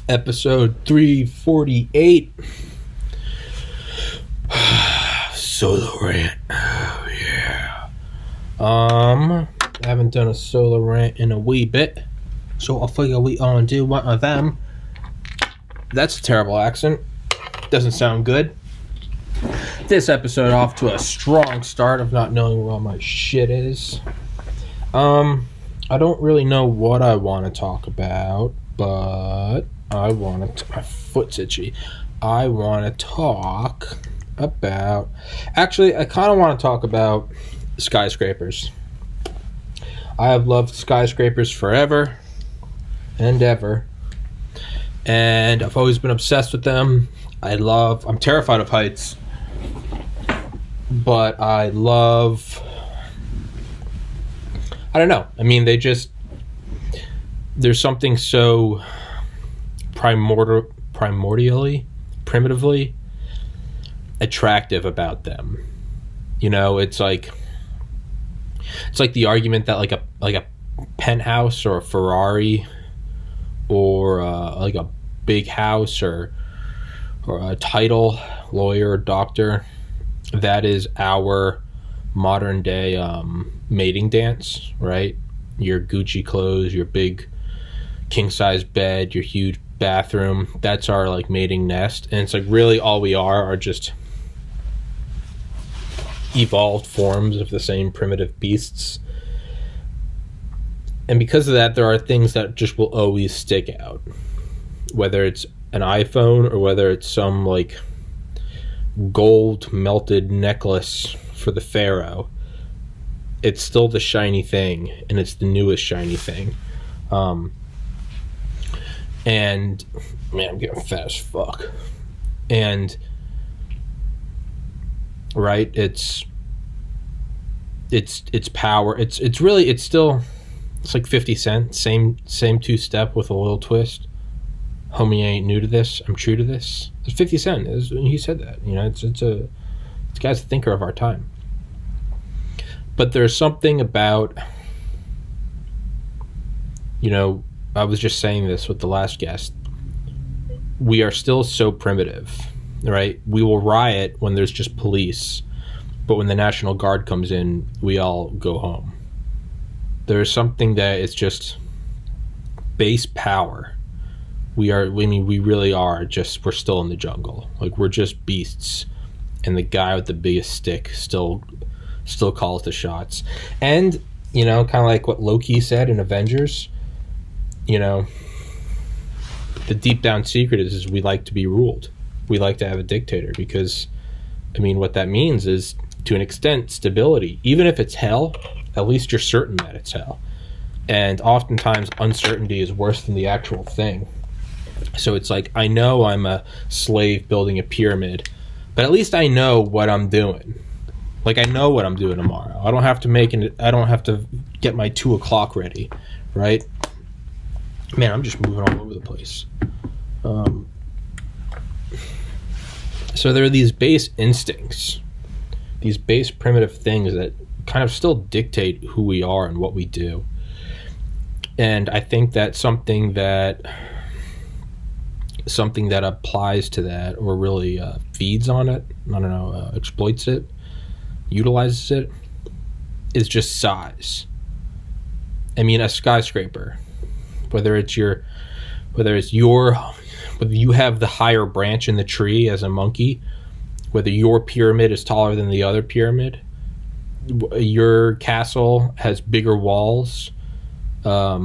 Episode 348. Solo rant. Oh yeah. I haven't done a solo rant in a wee bit, so I figure we on do one of them. That's a terrible accent. Doesn't sound good. This episode off to a strong start of not knowing where all my shit is. I don't really know what I want to talk about, but my foot's itchy. I want to talk about, actually, I kind of want to talk about skyscrapers. I have loved skyscrapers forever and ever, and I've always been obsessed with them. I'm terrified of heights, but I don't know. I mean, there's something so primitively attractive about them. You know, it's like the argument that like a penthouse or a Ferrari or like a big house or a title, lawyer, doctor, that is our modern day mating dance, right? Your Gucci clothes, your big king size bed, your huge bathroom, that's our like mating nest. And it's like really all we are just evolved forms of the same primitive beasts. And because of that, there are things that just will always stick out, whether it's an iPhone or whether it's some like gold melted necklace for the pharaoh. It's still the shiny thing, and it's the newest shiny thing. And man, I'm getting fat as fuck. And right, it's power. It's like 50 Cent, same two step with a little twist. Homie ain't new to this. I'm true to this. It's 50 Cent. He said that. You know, it's a guy's a thinker of our time. But there's something about, you know, I was just saying this with the last guest. We are still so primitive, right? We will riot when there's just police, but when the National Guard comes in, we all go home. There's something that it's just base power. We really are we're still in the jungle. Like, we're just beasts, and the guy with the biggest stick still calls the shots. And, you know, kind of like what Loki said in Avengers, you know, the deep down secret is we like to be ruled. We like to have a dictator because, I mean, what that means is, to an extent, stability. Even if it's hell, at least you're certain that it's hell. And oftentimes uncertainty is worse than the actual thing. So it's like, I know I'm a slave building a pyramid, but at least I know what I'm doing. Like, I know what I'm doing tomorrow. I don't have to get my 2 o'clock ready, right? Man, I'm just moving all over the place. So there are these base instincts, these base primitive things that kind of still dictate who we are and what we do. And I think that something that applies to that, or really feeds on it, exploits it, utilizes it, is just size. I mean, a skyscraper, whether you have the higher branch in the tree as a monkey, whether your pyramid is taller than the other pyramid, your castle has bigger walls. I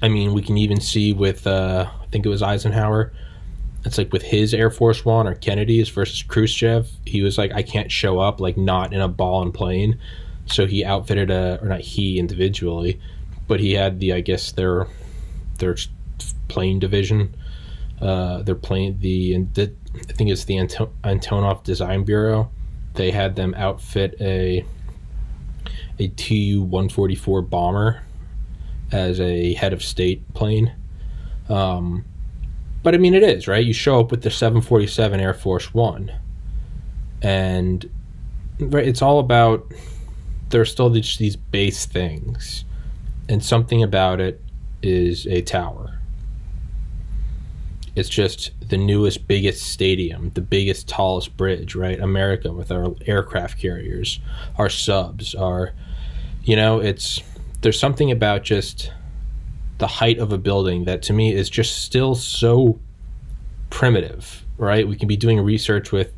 mean, we can even see with I think it was Eisenhower. It's like with his Air Force One or Kennedy's versus Khrushchev, he was like, I can't show up, like, not in a ball and plane. So he outfitted or not he individually, but he had I guess their plane division, I think it's the Antonov Design Bureau. They had them outfit a Tu-144 bomber as a head of state plane. But I mean, it is, right? You show up with the 747 Air Force One, and right, it's all about, there are still just these base things, and something about it is a tower. It's just the newest, biggest stadium, the biggest, tallest bridge, right? America with our aircraft carriers, our subs, our, there's something about just the height of a building that to me is just still so primitive, right? We can be doing research with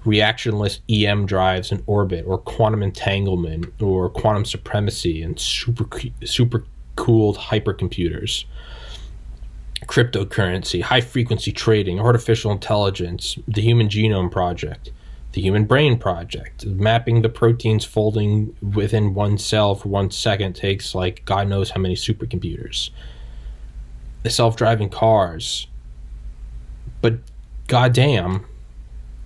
reactionless EM drives in orbit, or quantum entanglement, or quantum supremacy, and super cooled hypercomputers, cryptocurrency, high frequency trading, artificial intelligence, the Human Genome Project, the Human Brain Project. Mapping the proteins folding within one cell for 1 second takes like God knows how many supercomputers. The self-driving cars. But goddamn,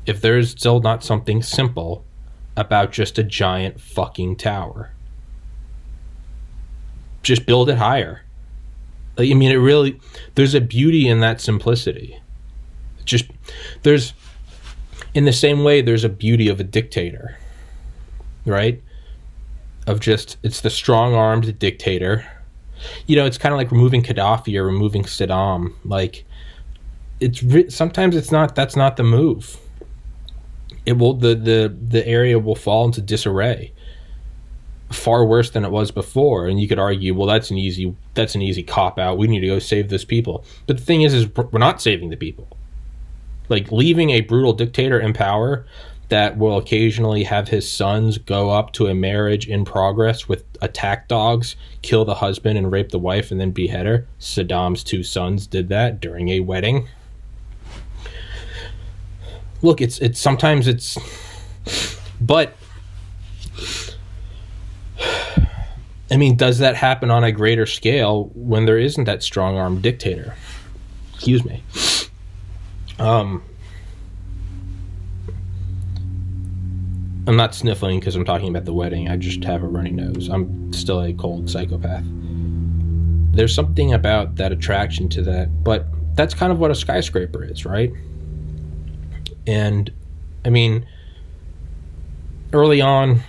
if there's still not something simple about just a giant fucking tower. Just build it higher. I mean, it really, there's a beauty in that simplicity. In the same way, there's a beauty of a dictator, right? It's the strong-armed dictator. It's kind of like removing Gaddafi or removing Saddam. Like, sometimes that's not the move. The area will fall into disarray, far worse than it was before. And you could argue, well, that's an easy cop out. We need to go save those people. But the thing is we're not saving the people. Like, leaving a brutal dictator in power that will occasionally have his sons go up to a marriage in progress with attack dogs, kill the husband and rape the wife and then behead her. Saddam's 2 sons did that during a wedding. Look, but I mean, does that happen on a greater scale when there isn't that strong-armed dictator? Excuse me. I'm not sniffling because I'm talking about the wedding. I just have a runny nose. I'm still a cold psychopath. There's something about that attraction to that, but that's kind of what a skyscraper is, right? And I mean, early on,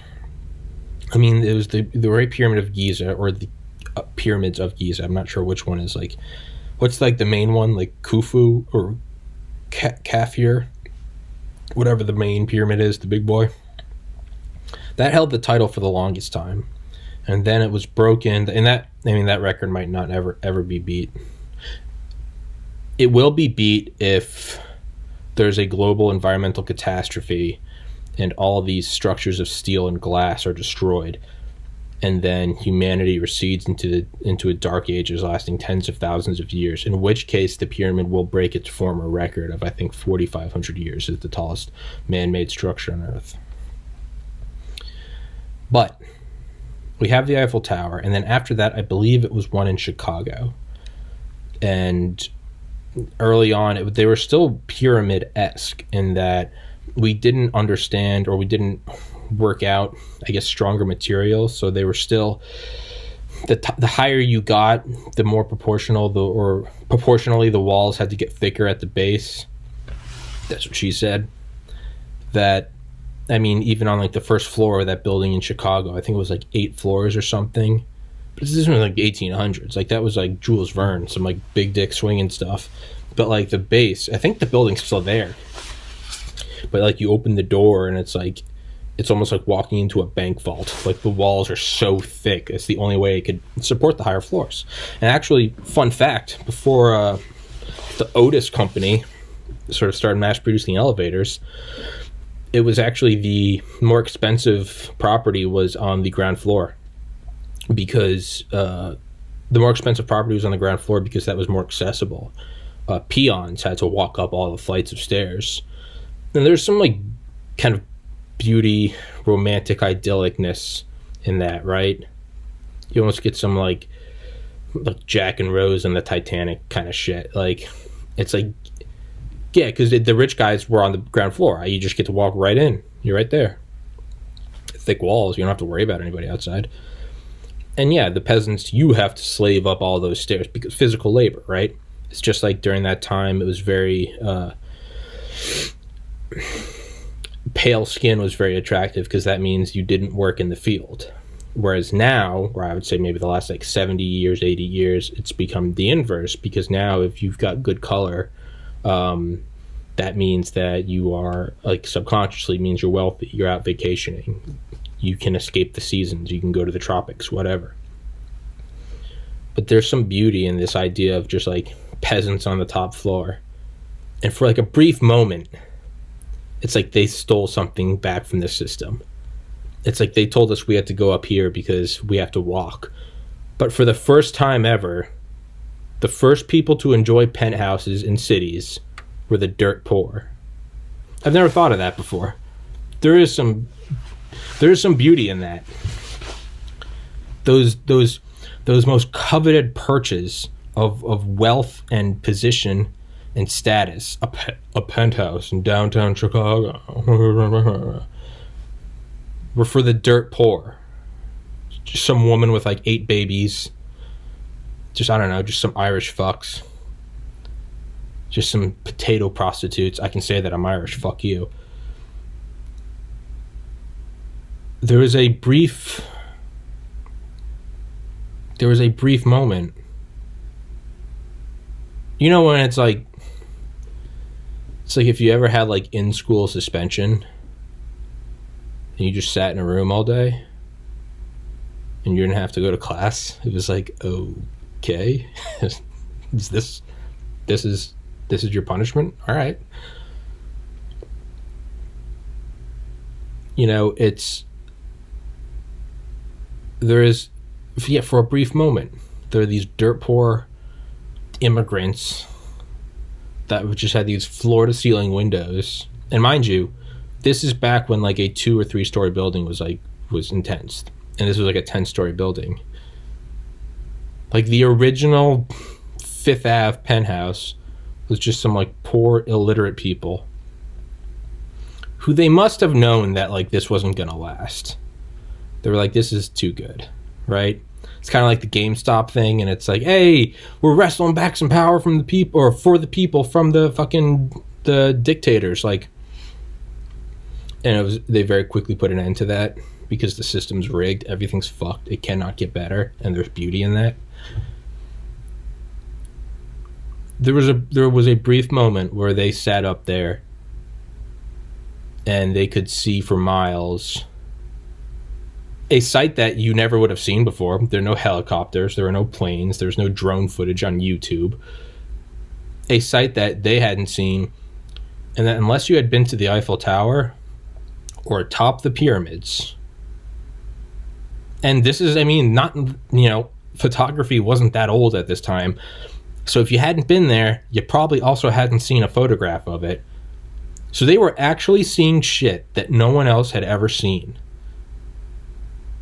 it was the Great Pyramid of Giza, or the pyramids of Giza. I'm not sure which one is like, what's like the main one, like Khufu or Kafir, whatever the main pyramid is, the big boy. That held the title for the longest time, and then it was broken. And that record might not ever be beat. It will be beat if there's a global environmental catastrophe and all these structures of steel and glass are destroyed, and then humanity recedes into a dark ages lasting tens of thousands of years, in which case the pyramid will break its former record of, I think, 4,500 years as the tallest man-made structure on Earth. But we have the Eiffel Tower, and then after that, I believe it was one in Chicago. And early on, they were still pyramid-esque in that we didn't understand, or we didn't work out, I guess, stronger materials. So they were still, the higher you got, the more proportionally the walls had to get thicker at the base. That's what she said. That, I mean, even on like the first floor of that building in Chicago, I think it was like 8 floors or something. But this was like 1800s. Like, that was like Jules Verne, some like big dick swinging stuff. But like the base, I think the building's still there. But like, you open the door and it's almost like walking into a bank vault. Like, the walls are so thick. It's the only way it could support the higher floors. And actually, fun fact, before the Otis company sort of started mass producing elevators, it was actually the more expensive property was on the ground floor, because the more expensive property was on the ground floor because that was more accessible. Peons had to walk up all the flights of stairs. And there's some like kind of beauty, romantic idyllicness in that, right? You almost get some like Jack and Rose and the Titanic kind of shit. Like, it's like, yeah, because the rich guys were on the ground floor. You just get to walk right in. You're right there. Thick walls. You don't have to worry about anybody outside. And yeah, the peasants, you have to slave up all those stairs because physical labor, right? It's just like during that time, it was very pale skin was very attractive because that means you didn't work in the field. Whereas now, or I would say maybe the last like 70 years, 80 years, it's become the inverse, because now if you've got good color, That means that you are, like, subconsciously means you're wealthy, you're out vacationing, you can escape the seasons, you can go to the tropics, whatever. But there's some beauty in this idea of just like peasants on the top floor. And for like a brief moment, it's like they stole something back from the system. It's like they told us we had to go up here because we have to walk. But for the first time ever, the first people to enjoy penthouses in cities were the dirt poor. I've never thought of that before. There is some beauty in that. Those most coveted perches of wealth and position and status, a penthouse in downtown Chicago, were for the dirt poor. Just some woman with like 8 babies. Just, I don't know, just some Irish fucks. Just some potato prostitutes. I can say that I'm Irish, fuck you. There was a brief moment. You know when it's like if you ever had like in-school suspension and you just sat in a room all day and you didn't have to go to class. It was like, okay, is this is your punishment? All right. You know, for a brief moment, there are these dirt poor immigrants that just had these floor to ceiling windows. And mind you, this is back when like a 2 or 3 story building was intense. And this was like a 10-story building. Like the original Fifth Ave penthouse was just some like poor illiterate people who they must have known that like this wasn't gonna last. They were like, this is too good, right? It's kind of like the GameStop thing, and it's like, hey, we're wrestling back some power from the people, or for the people, from the dictators, like. And they very quickly put an end to that because the system's rigged, everything's fucked, it cannot get better, and there's beauty in that. There was a brief moment where they sat up there and they could see for miles a sight that you never would have seen before. There are no helicopters, there are no planes, there's no drone footage on YouTube. A sight that they hadn't seen, and that unless you had been to the Eiffel Tower or atop the pyramids, and this is, I mean, not, you know, photography wasn't that old at this time, so if you hadn't been there, you probably also hadn't seen a photograph of it. So they were actually seeing shit that no one else had ever seen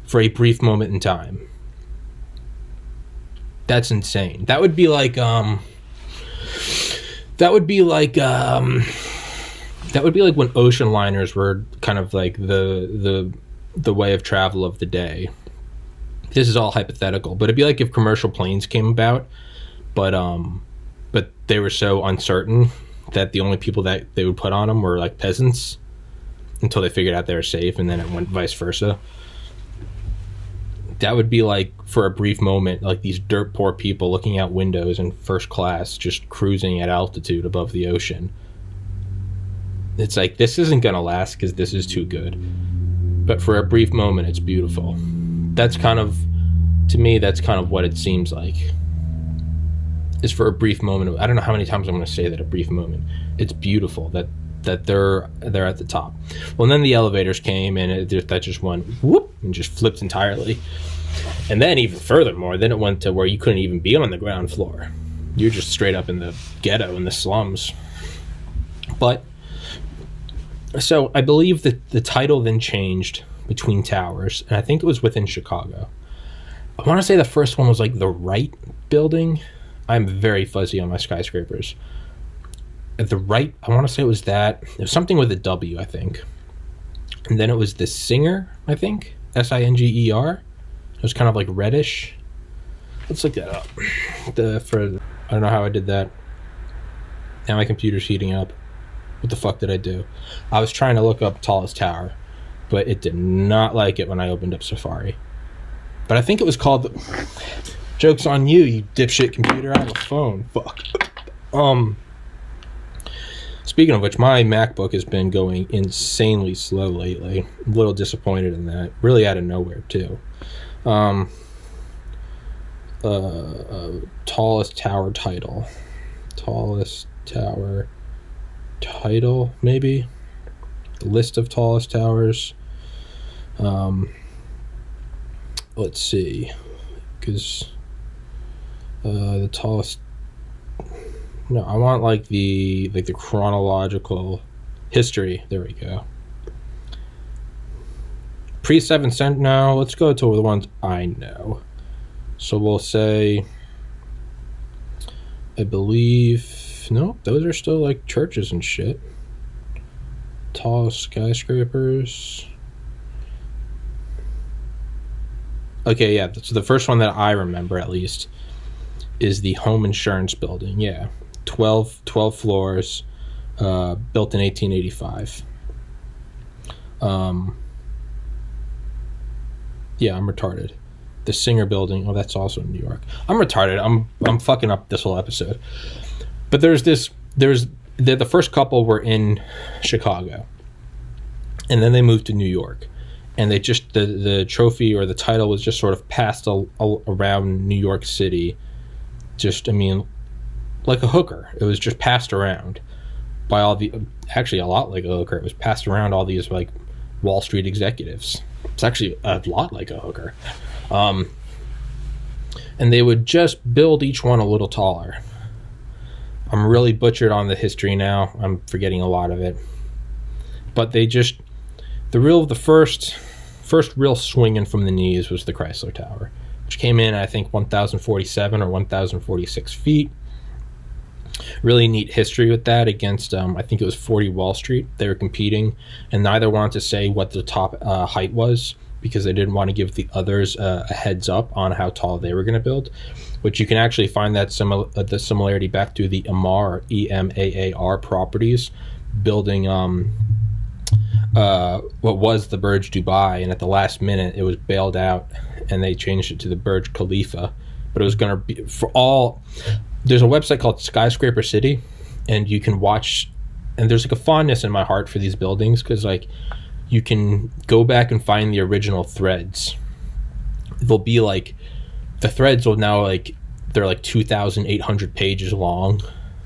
for a brief moment in time. That's insane. That would be like when ocean liners were kind of like the way of travel of the day. This is all hypothetical, but it'd be like if commercial planes came about, but they were so uncertain that the only people that they would put on them were like peasants until they figured out they were safe, and then it went vice versa. That would be like, for a brief moment, like these dirt poor people looking out windows in first class, just cruising at altitude above the ocean. It's like, this isn't gonna last because this is too good. But for a brief moment, it's beautiful. That's kind of, to me, that's kind of what it seems like. Is for a brief moment. I don't know how many times I'm going to say that, a brief moment. It's beautiful that they're at the top. Well, and then the elevators came, and that just went whoop and just flipped entirely. And then even furthermore, then it went to where you couldn't even be on the ground floor. You're just straight up in the ghetto, in the slums. But so I believe that the title then changed between towers, and I think it was within Chicago. I want to say the first one was like the Wright building. I'm very fuzzy on my skyscrapers. At the right, I want to say it was that. It was something with a W, I think. And then it was the Singer, I think. Singer. It was kind of like reddish. Let's look that up. I don't know how I did that. Now my computer's heating up. What the fuck did I do? I was trying to look up tallest tower, but it did not like it when I opened up Safari. But I think it was called the... Joke's on you, you dipshit computer. I have a phone. Fuck. Speaking of which, my MacBook has been going insanely slow lately. I'm a little disappointed in that. Really out of nowhere, too. Tallest tower title. Tallest tower title, maybe? List of tallest towers. Let's see. Because the tallest... No, I want like the chronological history. There we go. Pre-7th century. No, let's go to the ones I know. So we'll say, I believe, no, those are still like churches and shit. Tall skyscrapers. Okay, yeah, so the first one that I remember at least is the home insurance building. Yeah, 12 floors, built in 1885. Yeah, I'm retarded. The Singer Building. Oh, that's also in New York. I'm retarded. I'm fucking up this whole episode. But the first couple were in Chicago, and then they moved to New York, and they just the trophy or the title was just sort of passed around New York City. Just, I mean, like a hooker. It was just passed around by actually a lot like a hooker. It was passed around all these like Wall Street executives. It's actually a lot like a hooker. And they would just build each one a little taller. I'm really butchered on the history now. I'm forgetting a lot of it. But the first real swinging from the knees was the Chrysler Tower, which came in, I think, 1,047 or 1,046 feet. Really neat history with that against, I think it was 40 Wall Street. They were competing, and neither wanted to say what the top height was, because they didn't want to give the others a heads up on how tall they were going to build, which you can actually find that the similarity back to the Emaar, EMAAR properties, building what was the Burj Dubai, and at the last minute it was bailed out and they changed it to the Burj Khalifa. But it was going to be there's a website called Skyscraper City, and you can watch, and there's like a fondness in my heart for these buildings, because like you can go back and find the original threads. They'll be like, the threads will now like, they're like 2,800 pages long,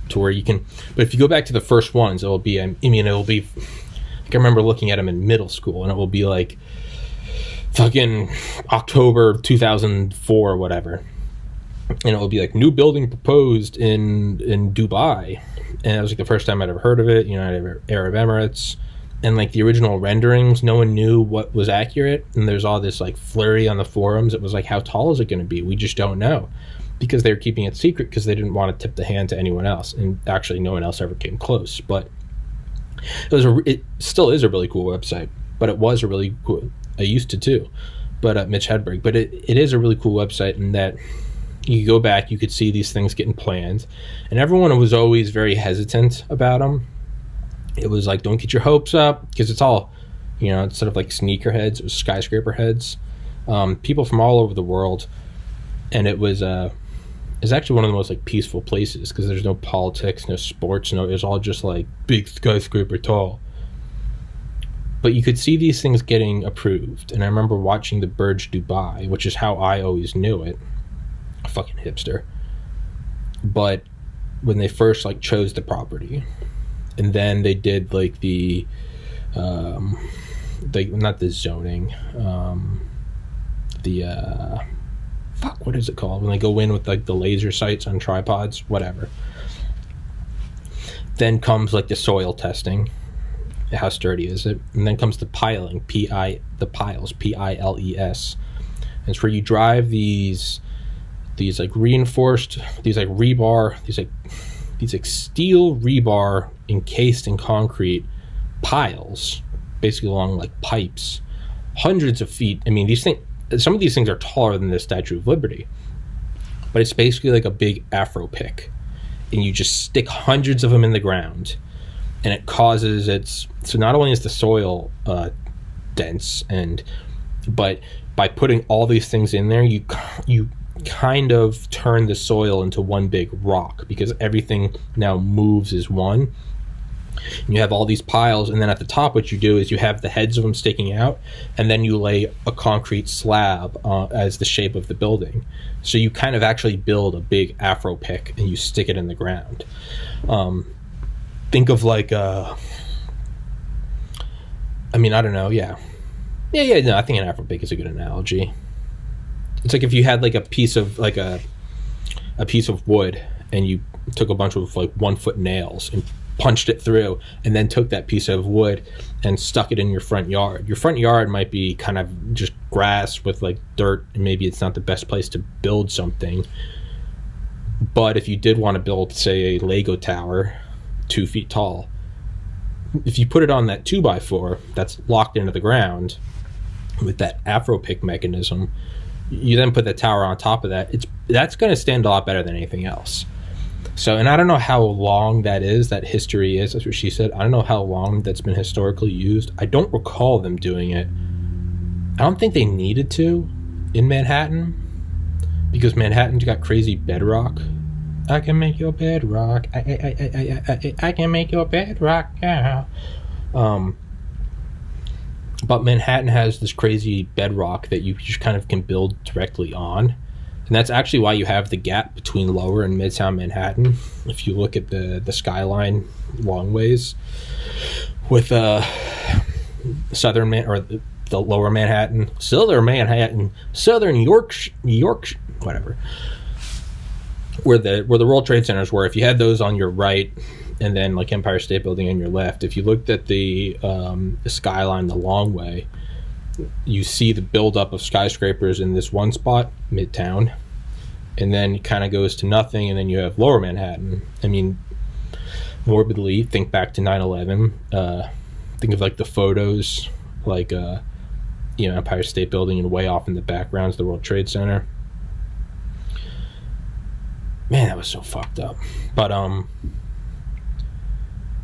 to where you can, but if you go back to the first ones, it'll be, I mean, it'll be, like I remember looking at them in middle school, and it will be like fucking October 2004 or whatever. And it will be like, new building proposed in Dubai. And it was like the first time I'd ever heard of it, United Arab Emirates. And like the original renderings, no one knew what was accurate. And there's all this like flurry on the forums. It was like, how tall is it going to be? We just don't know. Because they were keeping it secret, because they didn't want to tip the hand to anyone else. And actually no one else ever came close. But it still is a really cool website. But it was a really cool, I used to too. But Mitch Hedberg. But it is a really cool website in that you could go back, you could see these things getting planned. And everyone was always very hesitant about them. It was like, don't get your hopes up, because it's all, instead of like sneaker heads, it was skyscraper heads. People from all over the world. And it was it's actually one of the most like peaceful places, because there's no politics, no sports, it's all just like big skyscraper tall. But you could see these things getting approved. And I remember watching the Burj Dubai, which is how I always knew it. Fucking hipster. But when they first like chose the property, and then they did like the not the zoning, what is it called when they go in with like the laser sights on tripods, whatever. Then comes like the soil testing, how sturdy is it, and then comes the piling, the piles, PILES. And it's where you drive these like reinforced, these like rebar, these like steel rebar encased in concrete piles, basically along like pipes, hundreds of feet. I mean, some of these things are taller than the Statue of Liberty, but it's basically like a big Afro pick, and you just stick hundreds of them in the ground, and it causes so not only is the soil dense, but by putting all these things in there, you kind of turn the soil into one big rock, because everything now moves as one. And you have all these piles, and then at the top what you do is you have the heads of them sticking out, and then you lay a concrete slab as the shape of the building. So you kind of actually build a big afro pick and you stick it in the ground. Think of like I don't know, no, I think an afro pick is a good analogy. It's like if you had like a piece of wood and you took a bunch of like 1 foot nails and punched it through, and then took that piece of wood and stuck it in your front yard. Your front yard might be kind of just grass with like dirt, and maybe it's not the best place to build something. But if you did want to build, say, a Lego tower 2 feet tall, if you put it on that 2x4 that's locked into the ground with that afro pick mechanism, you then put the tower on top of that, that's going to stand a lot better than anything else. So, and I don't know how long that history is. That's what she said. I don't know how long that's been historically used. I don't recall them doing it. I don't think they needed to in Manhattan, because Manhattan's got crazy bedrock. I can make your bedrock. I can make your bedrock. Yeah. But Manhattan has this crazy bedrock that you just kind of can build directly on. And that's actually why you have the gap between lower and midtown Manhattan. If you look at the skyline long ways, with southern the lower Manhattan, southern York, whatever, where the World Trade Centers were. If you had those on your right, and then like Empire State Building on your left, if you looked at the skyline the long way, you see the buildup of skyscrapers in this one spot, Midtown, and then it kind of goes to nothing, and then you have lower Manhattan. I mean, morbidly, think back to 9/11. Think of like the photos, like Empire State Building, and way off in the background is the World Trade Center. Man, that was so fucked up. But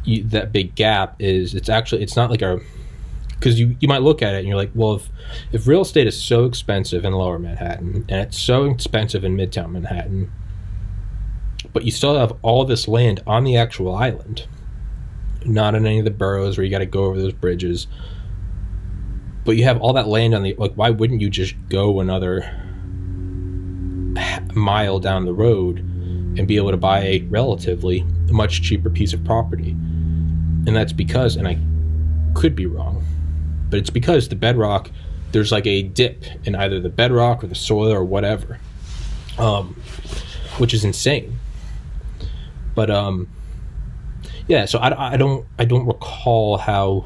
that big gap it's not like because you might look at it and you're like, well, if real estate is so expensive in lower Manhattan and it's so expensive in midtown Manhattan, but you still have all this land on the actual island, not in any of the boroughs where you got to go over those bridges, but you have all that land on why wouldn't you just go another mile down the road and be able to buy a relatively much cheaper piece of property? And that's because, and I could be wrong, but it's because the bedrock, there's like a dip in either the bedrock or the soil or whatever, which is insane. But so I don't recall how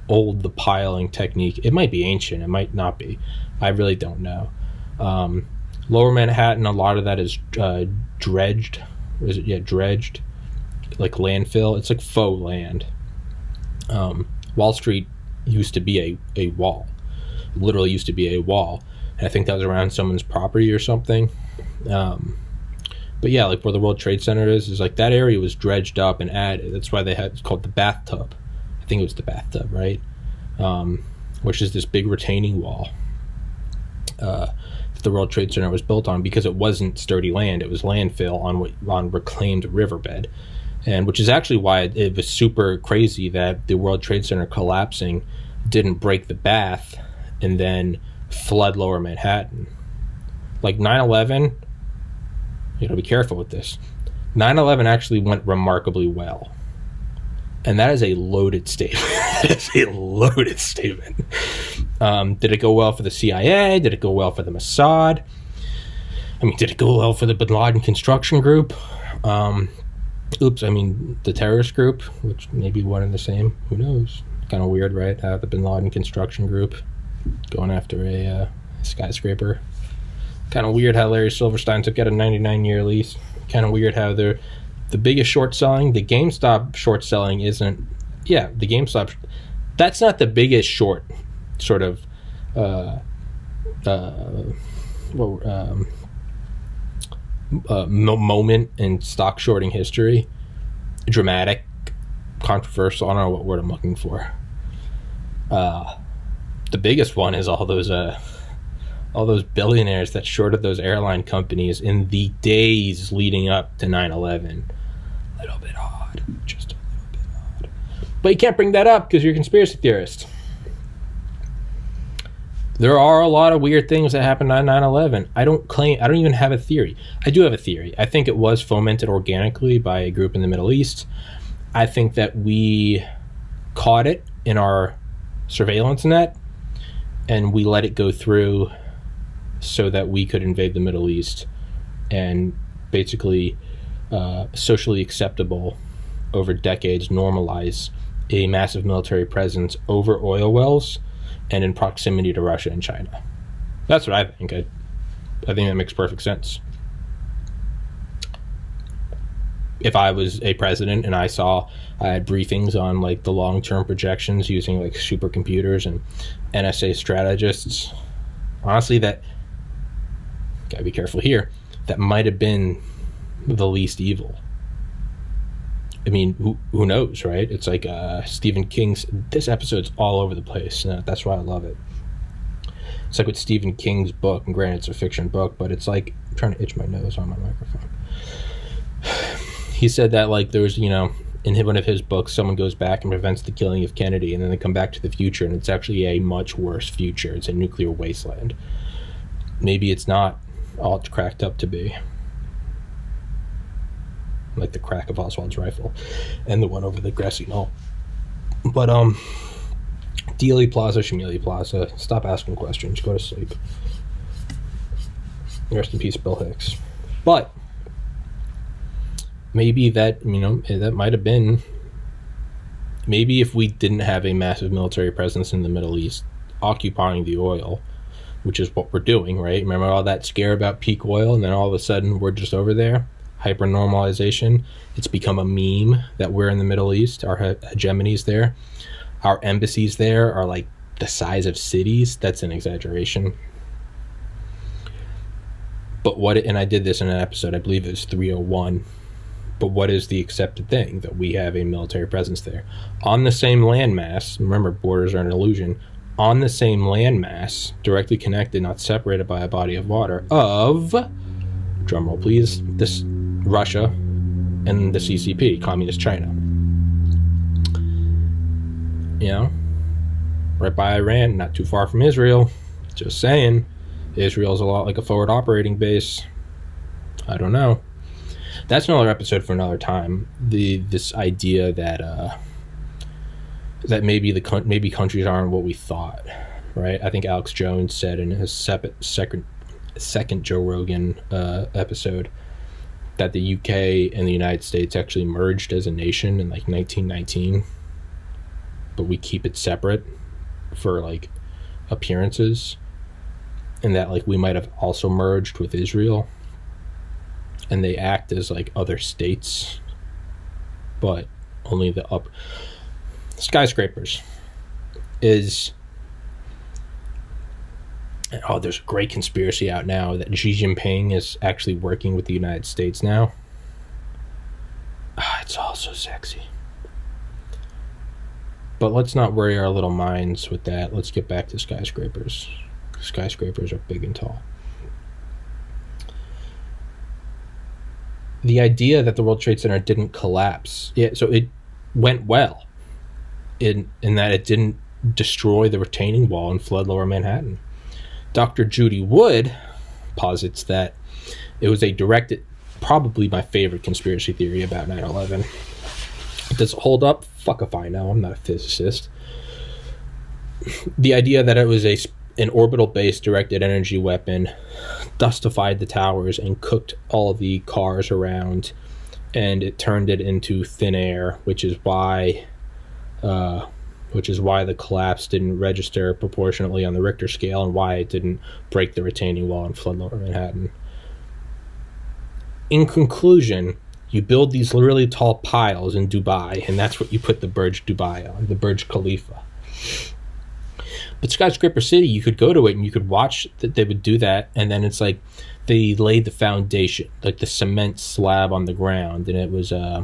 old the piling technique. It might be ancient, it might not be. I really don't know. Lower Manhattan, a lot of that is dredged. Is it? Yeah, dredged, like landfill. It's like faux land. Wall Street used to be a wall, literally used to be a wall, and I think that was around someone's property or something. But yeah, like where the World Trade Center is like that area was dredged up and added. That's why it's called the bathtub. I think it was the bathtub, right? Which is this big retaining wall that the World Trade Center was built on, because it wasn't sturdy land. It was landfill on reclaimed riverbed. And which is actually why it was super crazy that the World Trade Center collapsing didn't break the bath and then flood lower Manhattan. Like 9/11, you gotta be careful with this. 9/11 actually went remarkably well. And that is a loaded statement. It's a loaded statement. Did it go well for the CIA? Did it go well for the Mossad? Did it go well for the Bin Laden construction group? The terrorist group, which may be one and the same. Who knows? Kind of weird, right? The Bin Laden construction group going after a skyscraper. Kind of weird how Larry Silverstein took out a 99-year lease. Kind of weird how the biggest short selling, the GameStop short selling isn't. Yeah, the GameStop. That's not the biggest short sort of moment in stock shorting history. Dramatic, controversial, I don't know what word I'm looking for. The biggest one is all those billionaires that shorted those airline companies in the days leading up to 9/11. A little bit odd, just a little bit But you can't bring that up because you're a conspiracy theorist. There are a lot of weird things that happened on 9/11. I don't even have a theory. I do have a theory. I think it was fomented organically by a group in the Middle East. I think that we caught it in our surveillance net and we let it go through so that we could invade the Middle East and basically socially acceptable over decades normalize a massive military presence over oil wells and in proximity to Russia and China. That's what I think. I think that makes perfect sense. If I was a president and I had briefings on like the long-term projections using like supercomputers and NSA strategists, honestly, that, gotta be careful here, that might have been the least evil. I mean, who knows, right? It's like Stephen King's, this episode's all over the place. That's why I love it. It's like with Stephen King's book, and granted it's a fiction book, but it's like, I'm trying to itch my nose on my microphone. He said that like there was, in one of his books, someone goes back and prevents the killing of Kennedy, and then they come back to the future, and it's actually a much worse future. It's a nuclear wasteland. Maybe it's not all it's cracked up to be. Like the crack of Oswald's rifle and the one over the grassy knoll. But Dealey Plaza, Shamili Plaza, stop asking questions, go to sleep. Rest in peace, Bill Hicks. But maybe that, that might have been, maybe if we didn't have a massive military presence in the Middle East occupying the oil, which is what we're doing, right? Remember all that scare about peak oil, and then all of a sudden we're just over there? Hyper-normalization. It's become a meme that we're in the Middle East. Our hegemony's there. Our embassies there are like the size of cities. That's an exaggeration. But and I did this in an episode, I believe it was 301. But what is the accepted thing? That we have a military presence there. On the same landmass, remember borders are an illusion, on the same landmass, directly connected, not separated by a body of water, of, drumroll please, this Russia and the CCP, Communist China. Right by Iran, not too far from Israel. Just saying, Israel's a lot like a forward operating base. I don't know. That's another episode for another time. This idea that that maybe countries aren't what we thought, right? I think Alex Jones said in his second Joe Rogan episode that the UK and the United States actually merged as a nation in like 1919, but we keep it separate for like appearances, and that like we might have also merged with Israel and they act as like other states, but only the up. Skyscrapers is, there's a great conspiracy out now that Xi Jinping is actually working with the United States now. It's all so sexy. But let's not worry our little minds with that. Let's get back to skyscrapers. Skyscrapers are big and tall. The idea that the World Trade Center didn't collapse, so it went well in that it didn't destroy the retaining wall and flood lower Manhattan. Dr. Judy Wood posits that it was a directed, probably my favorite conspiracy theory about 9/11. Does it hold up? Fuck if I know. I'm not a physicist. The idea that it was an orbital-based directed energy weapon dustified the towers and cooked all the cars around, and it turned it into thin air, which is why the collapse didn't register proportionately on the Richter scale, and why it didn't break the retaining wall and flood lower Manhattan. In conclusion, you build these really tall piles in Dubai, and that's what you put the Burj Dubai on, the Burj Khalifa. But Skyscraper City, you could go to it and you could watch that they would do that, and then it's like they laid the foundation, like the cement slab on the ground, and it was if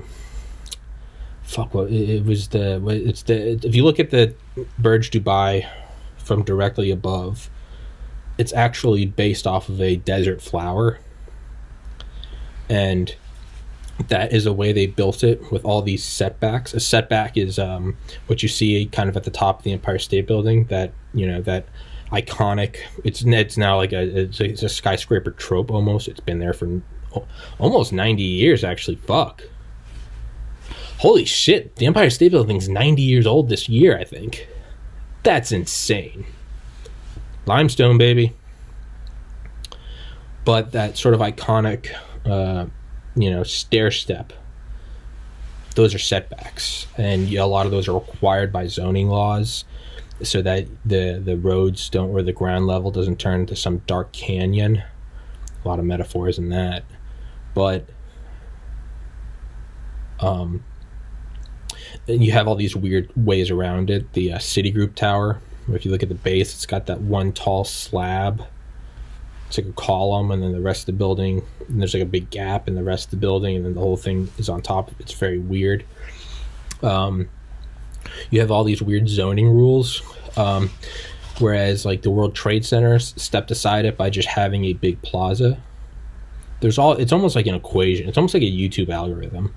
you look at the Burj Dubai from directly above, it's actually based off of a desert flower, and that is the way they built it, with all these setbacks. A setback is what you see kind of at the top of the Empire State Building, that, that iconic, it's now like it's a skyscraper trope almost. It's been there for almost 90 years, actually. Fuck. Holy shit, the Empire State Building's 90 years old this year, I think. That's insane. Limestone, baby. But that sort of iconic, stair step, those are setbacks. And a lot of those are required by zoning laws so that the roads don't, or the ground level doesn't turn into some dark canyon. A lot of metaphors in that. But you have all these weird ways around it. The Citigroup Tower, if you look at the base, it's got that one tall slab. It's like a column, and then the rest of the building, and there's like a big gap in the rest of the building, and then the whole thing is on top. It's very weird. You have all these weird zoning rules, whereas like the World Trade Center stepped aside it by just having a big plaza. It's almost like an equation. It's almost like a YouTube algorithm.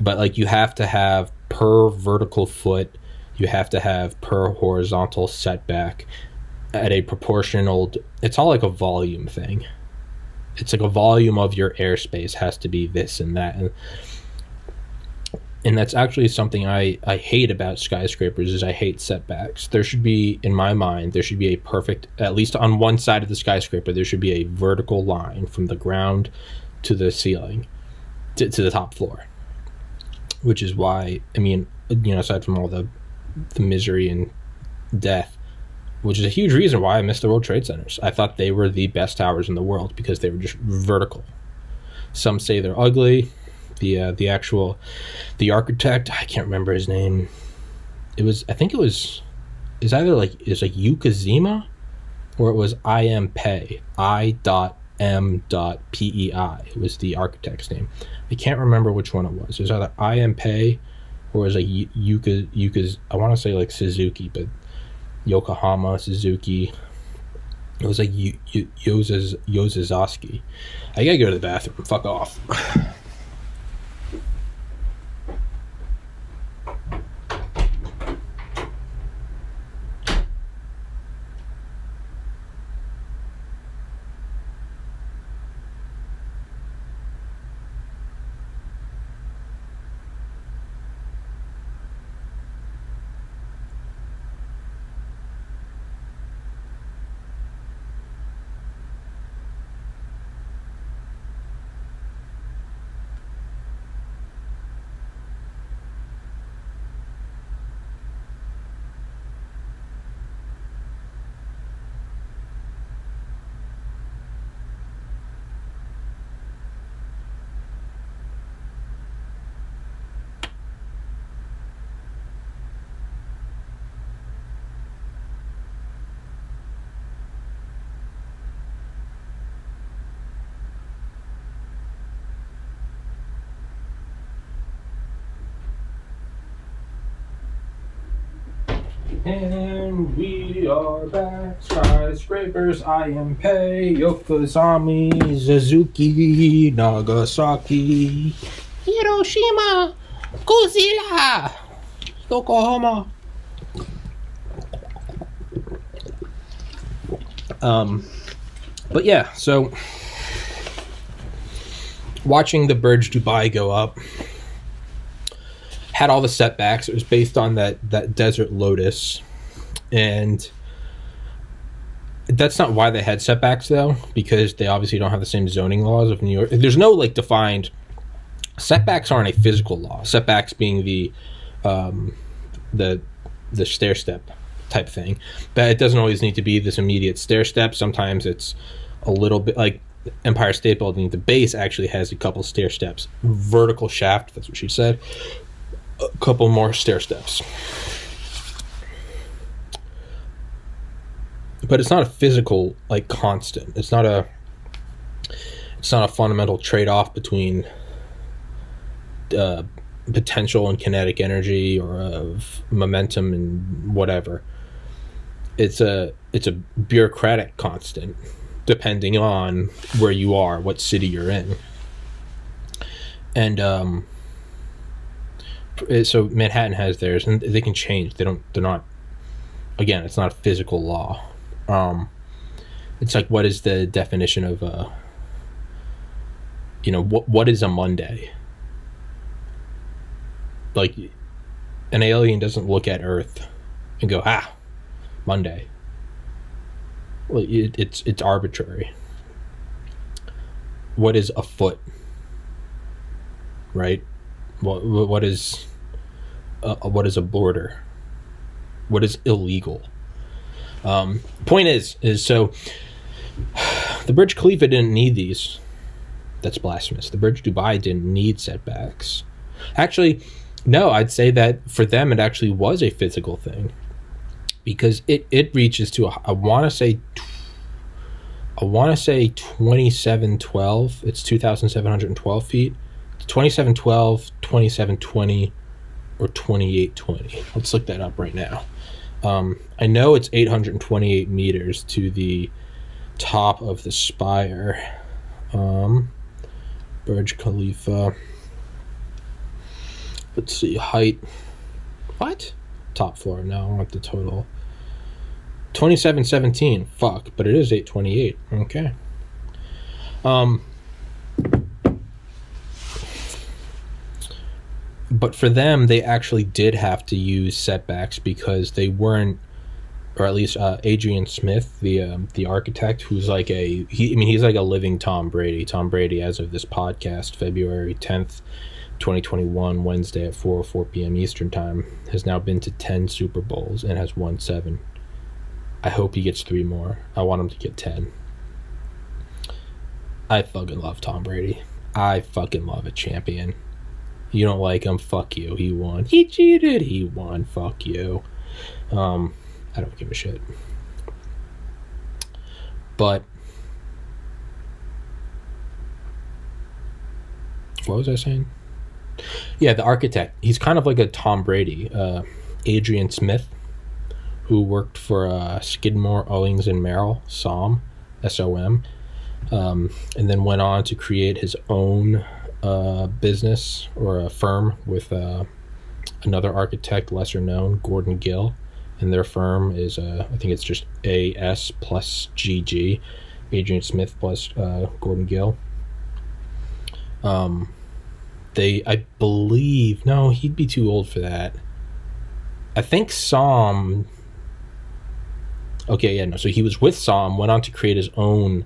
But like you have to have per vertical foot, you have to have per horizontal setback at a proportional. It's all like a volume thing. It's like a volume of your airspace has to be this and that, and that's actually something I hate about skyscrapers. Is I hate setbacks. There should be, in my mind, there should be a perfect, at least on one side of the skyscraper, there should be a vertical line from the ground to the ceiling, to the top floor. Which is why, aside from all the misery and death, which is a huge reason why I miss the World Trade Centers. I thought they were the best towers in the world because they were just vertical. Some say they're ugly. The architect, I can't remember his name. It's either like Yukazima, or it was I.M.Pei. I.M.Pei was the architect's name. I can't remember which one it was. It was either I.M.Pei or it was like Yuka's. I want to say like Suzuki, but Yokohama, Suzuki. It was like Yosazaki. I gotta go to the bathroom. Fuck off. And we are back. Skyscrapers, I.M.Pei, Yokozami, Suzuki, Nagasaki, Hiroshima, Godzilla, Yokohama. But yeah, so watching the Burj Dubai go up had all the setbacks. It was based on that Desert Lotus, and that's not why they had setbacks though, because they obviously don't have the same zoning laws of New York. There's no like defined setbacks. Aren't a physical law. Setbacks being the stair step type thing, but it doesn't always need to be this immediate stair step. Sometimes it's a little bit like Empire State Building. The base actually has a couple stair steps, vertical shaft. That's what she said. A couple more stair steps, but it's not a physical like constant. It's not a fundamental trade-off between potential and kinetic energy, or of momentum and whatever. It's a bureaucratic constant depending on where you are, what city you're in. And so Manhattan has theirs, and they can change. They're not. Again, it's not a physical law. It's like, what is the definition of what is a Monday? Like, an alien doesn't look at Earth and go, Monday. Well, it's arbitrary. What is a foot? Right? What is a border? What is illegal? Point is so the Burj Khalifa didn't need these. That's blasphemous. The Burj Dubai didn't need setbacks. Actually, no, I'd say that for them it actually was a physical thing, because it reaches to I want to say 2712. It's 2,712 feet. 2712, 2720, or 2820. Let's look that up right now. I know it's 828 meters to the top of the spire. Burj Khalifa. Let's see, height. What? Top floor. No, I want the total. 2717. Fuck, but it is 828. Okay. But for them, they actually did have to use setbacks because they weren't, or at least Adrian Smith, the architect, who's like he's like a living Tom Brady. Tom Brady, as of this podcast, February 10th, 2021, Wednesday at 4:04 p.m. Eastern Time, has now been to 10 Super Bowls and has won 7. I hope he gets 3 more. I want him to get 10. I fucking love Tom Brady. I fucking love a champion. You don't like him? Fuck you. He won. He cheated. He won. Fuck you. I don't give a shit. But what was I saying? Yeah, the architect. He's kind of like a Tom Brady. Adrian Smith, who worked for Skidmore, Owings and Merrill, SOM, S-O-M, and then went on to create his own business or a firm with another architect, lesser known, Gordon Gill, and their firm is I think it's just AS plus GG, Adrian Smith plus Gordon Gill. I believe, no, he'd be too old for that. I think SOM. Okay, yeah, no. So he was with SOM, went on to create his own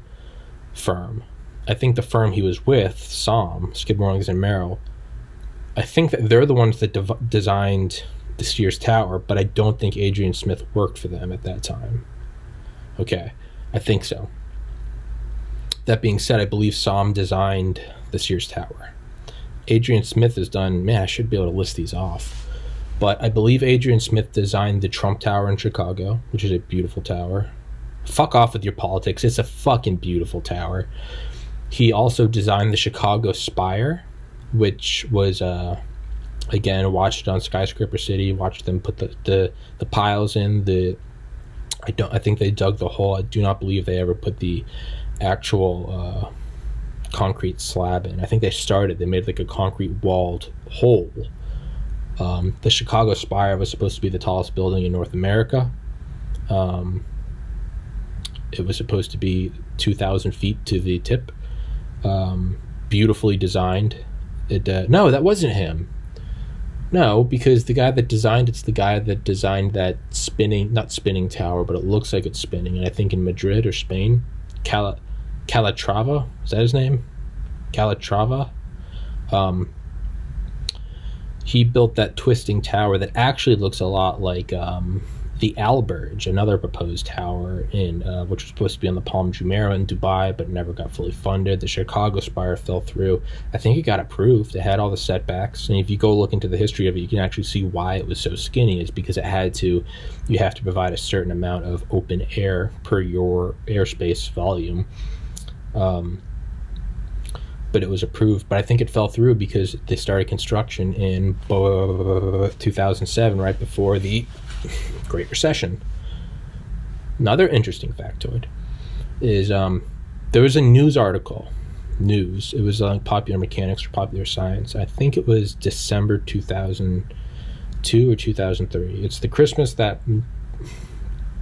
firm. I think the firm he was with, SOM, Skidmore, Owings and Merrill, I think that they're the ones that designed the Sears Tower, but I don't think Adrian Smith worked for them at that time. Okay, I think so. That being said, I believe SOM designed the Sears Tower. Adrian Smith has done, man, I should be able to list these off. But I believe Adrian Smith designed the Trump Tower in Chicago, which is a beautiful tower. Fuck off with your politics. It's a fucking beautiful tower. He also designed the Chicago Spire, which was, again, watched it on Skyscraper City, watched them put the piles in. I think they dug the hole. I do not believe they ever put the actual concrete slab in. I think they made like a concrete walled hole. The Chicago Spire was supposed to be the tallest building in North America. It was supposed to be 2,000 feet to the tip. Beautifully designed. No, that wasn't him. No, because the guy that designed it's the guy that designed that not spinning tower, but it looks like it's spinning. And I think in Madrid or Spain, Calatrava, is that his name? Calatrava. He built that twisting tower that actually looks a lot like the Alberge, another proposed tower which was supposed to be on the Palm Jumeirah in Dubai, but never got fully funded. The Chicago Spire fell through. I think it got approved. It had all the setbacks, and if you go look into the history of it, you can actually see why it was so skinny. It's because you have to provide a certain amount of open air per your airspace volume. But it was approved. But I think it fell through because they started construction in 2007, right before the Great Recession. Another interesting factoid is there was a news article news. It was like Popular Mechanics or Popular Science. I think it was December 2002 or 2003. It's the Christmas that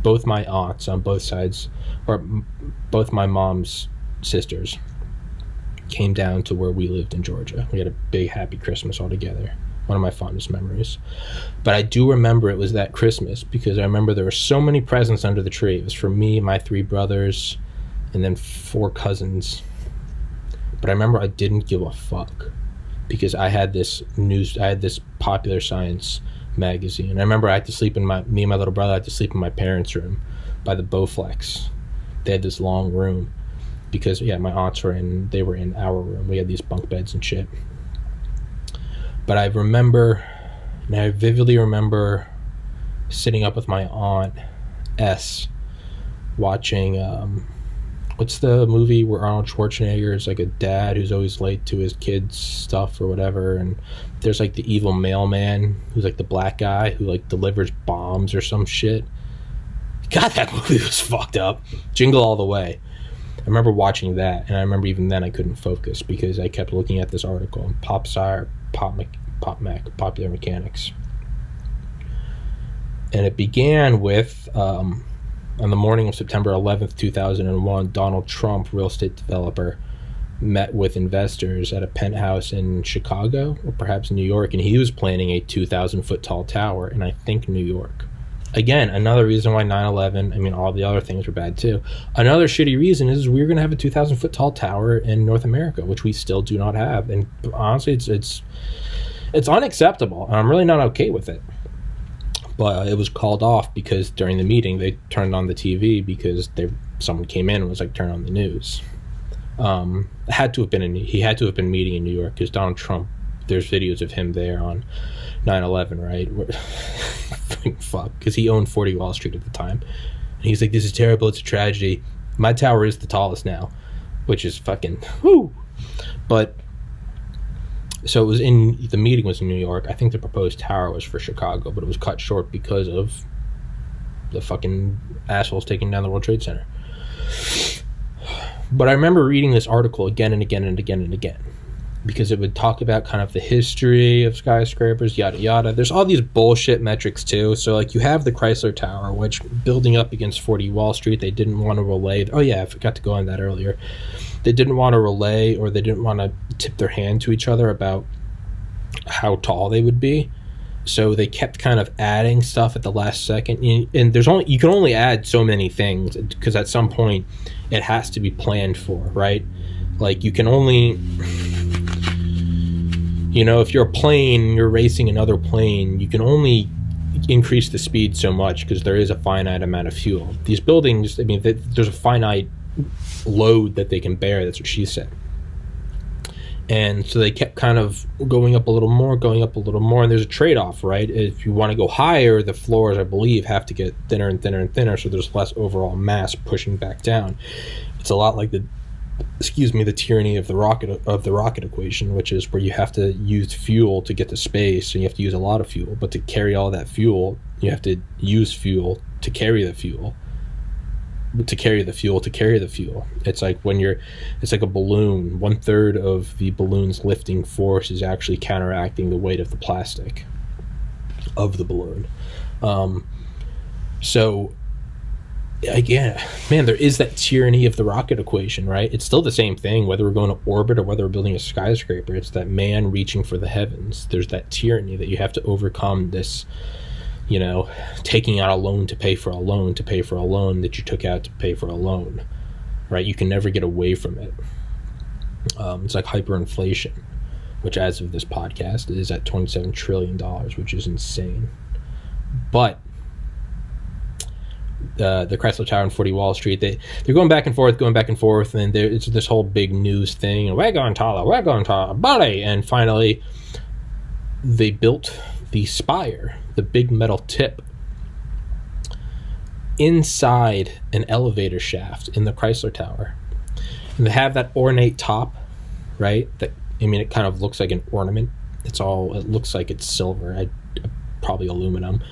both my aunts on both sides, or both my mom's sisters, came down to where we lived in Georgia. We had a big happy Christmas all together. One of my fondest memories. But I do remember it was that Christmas because I remember there were so many presents under the tree. It was for me, my 3 brothers, and then 4 cousins. But I remember I didn't give a fuck because I had this Popular Science magazine. And I remember I had to sleep me and my little brother had to sleep in my parents' room by the Bowflex. They had this long room because, my aunts were they were in our room. We had these bunk beds and shit. But I vividly remember sitting up with my aunt S watching, what's the movie where Arnold Schwarzenegger is like a dad who's always late to his kids' stuff or whatever, and there's like the evil mailman who's like the black guy who like delivers bombs or some shit. God, that movie was fucked up. Jingle All the Way. I remember watching that, and I remember even then I couldn't focus because I kept looking at this article, Popular Mechanics. And it began with, on the morning of September 11th, 2001, Donald Trump, real estate developer, met with investors at a penthouse in Chicago, or perhaps New York, and he was planning a 2,000-foot tall tower in, I think, New York. Again, another reason why 9/11, all the other things were bad too. Another shitty reason is we're going to have a 2,000-foot tall tower in North America, which we still do not have. And honestly, it's unacceptable, and I'm really not okay with it. But it was called off because during the meeting, they turned on the TV because someone came in and was like, turn on the news. He had to have been meeting in New York because Donald Trump, there's videos of him there on 9/11, right? Fuck, because he owned 40 Wall Street at the time. And he's like, this is terrible, it's a tragedy. My tower is the tallest now, which is fucking whoo. But so the meeting was in New York. I think the proposed tower was for Chicago, but it was cut short because of the fucking assholes taking down the World Trade Center. But I remember reading this article again and again and again and again, because it would talk about kind of the history of skyscrapers, yada yada. There's all these bullshit metrics too. So like you have the Chrysler Tower, which building up against 40 Wall Street, they didn't want to relay. Oh yeah, I forgot to go on that earlier. They didn't want to relay, or they didn't want to tip their hand to each other about how tall they would be. So they kept kind of adding stuff at the last second. And you can only add so many things because at some point it has to be planned for, right? Like you can only, if you're a plane, you're racing another plane, you can only increase the speed so much because there is a finite amount of fuel. These buildings, there's a finite load that they can bear. That's what she said. And so they kept kind of going up a little more, and there's a trade-off, right? If you want to go higher, the floors, I believe, have to get thinner and thinner and thinner, so there's less overall mass pushing back down. It's a lot like the tyranny of the rocket equation, which is where you have to use fuel to get to space, and you have to use a lot of fuel. But to carry all that fuel, you have to use fuel to carry the fuel. It's like it's like a balloon. 1/3 of the balloon's lifting force is actually counteracting the weight of the plastic of the balloon. So again, man, there is that tyranny of the rocket equation, right? It's still the same thing, whether we're going to orbit or whether we're building a skyscraper. It's that man reaching for the heavens. There's that tyranny that you have to overcome, this taking out a loan to pay for a loan that you took out to pay for a loan, right? You can never get away from it. It's like hyperinflation, which as of this podcast is at $27 trillion, which is insane. But the Chrysler Tower and 40 Wall Street, they're going back and forth, and it's this whole big news thing, and we're going taller, buddy. And finally, they built the spire, the big metal tip, inside an elevator shaft in the Chrysler Tower. And they have that ornate top, right? It kind of looks like an ornament. It looks like it's silver, probably aluminum.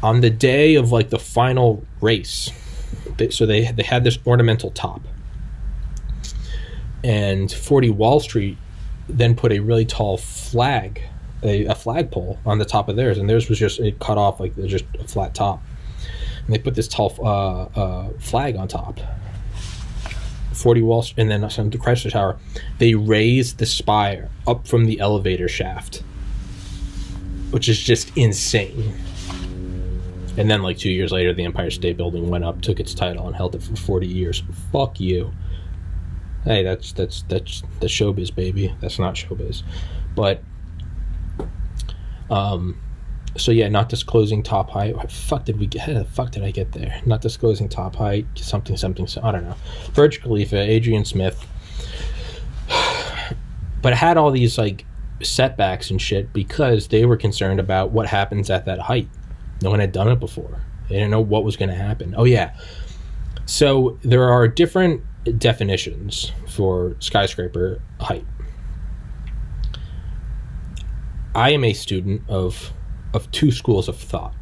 On the day of like the final race, they had this ornamental top. And 40 Wall Street then put a really tall flag, a flagpole on the top of theirs, and theirs was just it cut off like just a flat top. And they put this tall flag on top. 40 Wall Street, and then the Chrysler Tower. They raised the spire up from the elevator shaft, which is just insane. And then, like 2 years later, the Empire State Building went up, took its title, and held it for 40 years. Fuck you. Hey, that's showbiz, baby. That's not showbiz. But, so yeah, not disclosing top height. How the fuck did I get there? Not disclosing top height, something, I don't know. Burj Khalifa, Adrian Smith. But it had all these, like, setbacks and shit because they were concerned about what happens at that height. No one had done it before. They didn't know what was going to happen. Oh, yeah. So there are different definitions for skyscraper height. I am a student of two schools of thought.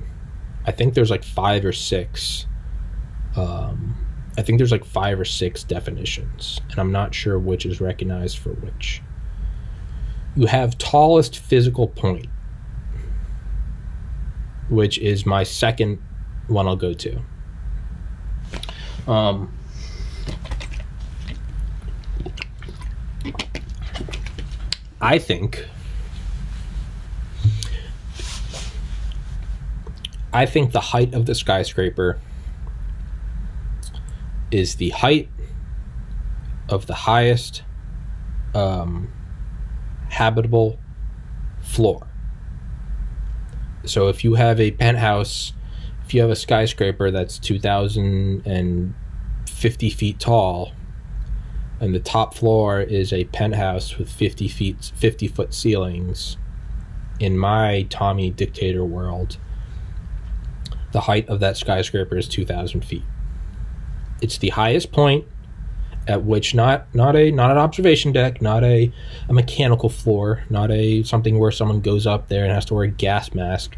I think there's like five or six definitions, and I'm not sure which is recognized for which. You have tallest physical point, which is my second one I'll go to. I think the height of the skyscraper is the height of the highest habitable floor. So if you have a penthouse, if you have a skyscraper that's 2,050 feet tall, and the top floor is a penthouse with 50-foot ceilings, in my Tommy dictator world, the height of that skyscraper is 2,000 feet. It's the highest point at which not an observation deck, not a mechanical floor, not something where someone goes up there and has to wear a gas mask.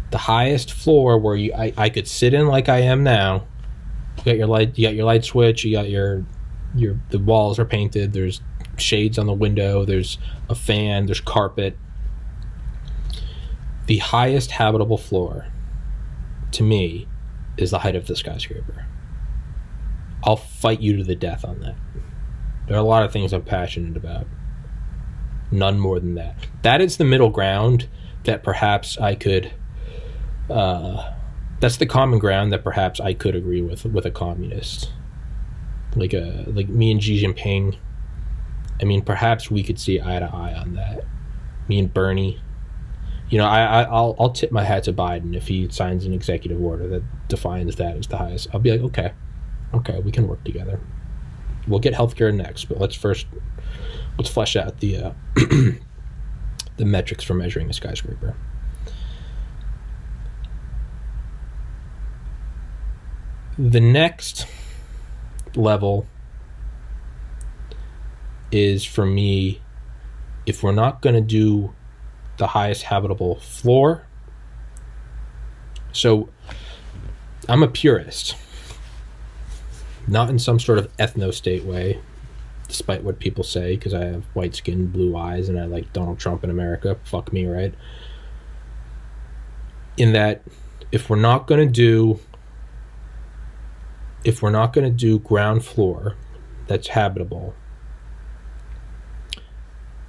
The highest floor where I could sit in like I am now. You got your light switch, you got the walls are painted, there's shades on the window, there's a fan, there's carpet. The highest habitable floor, to me, is the height of the skyscraper. I'll fight you to the death on that. There are a lot of things I'm passionate about. None more than that. That is the middle ground that perhaps I could... that's the common ground that perhaps I could agree with a communist. Like me and Xi Jinping. I mean, perhaps we could see eye to eye on that. Me and Bernie. You know, I'll tip my hat to Biden if he signs an executive order that defines that as the highest. I'll be like, okay, we can work together. We'll get healthcare next, but let's flesh out the the metrics for measuring a skyscraper. The next level is, for me, if we're not going to do the highest habitable floor. So I'm a purist, not in some sort of ethno-state way, despite what people say, because I have white skin, blue eyes, and I like Donald Trump in America. Fuck me, right? In that, if we're not going to do ground floor that's habitable,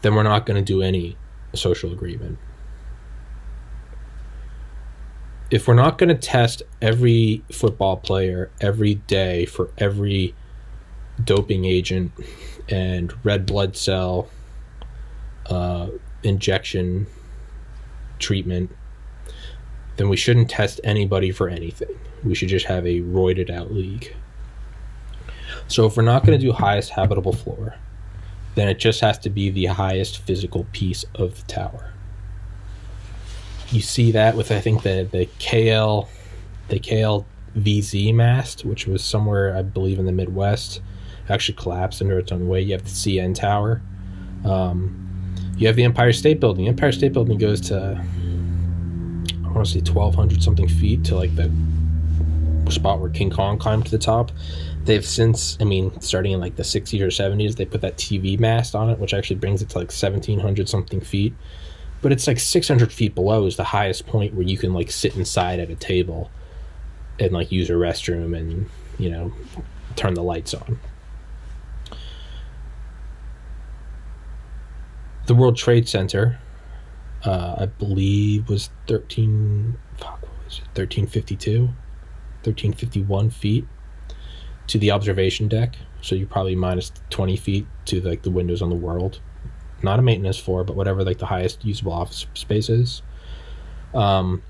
then we're not going to do any social agreement. If we're not going to test every football player every day for every doping agent and red blood cell injection treatment, then we shouldn't test anybody for anything. We should just have a roided out league. So if we're not going to do highest habitable floor, then it just has to be the highest physical piece of the tower. You see that with, I think, the KLVZ mast, which was somewhere, I believe, in the Midwest. It actually collapsed under its own weight. You have the CN Tower. You have the Empire State Building. The Empire State Building goes to, I want to say 1,200 something feet, to like the spot where King Kong climbed to the top. They've since, I mean, starting in like the 60s or 70s, they put that TV mast on it, which actually brings it to like 1,700 something feet. But it's like 600 feet below is the highest point where you can like sit inside at a table and like use a restroom and, you know, turn the lights on. The World Trade Center, I believe, was 1351 feet to the observation deck. So you're probably minus 20 feet to like the windows on the world. Not a maintenance floor, but whatever like the highest usable office space is. Again,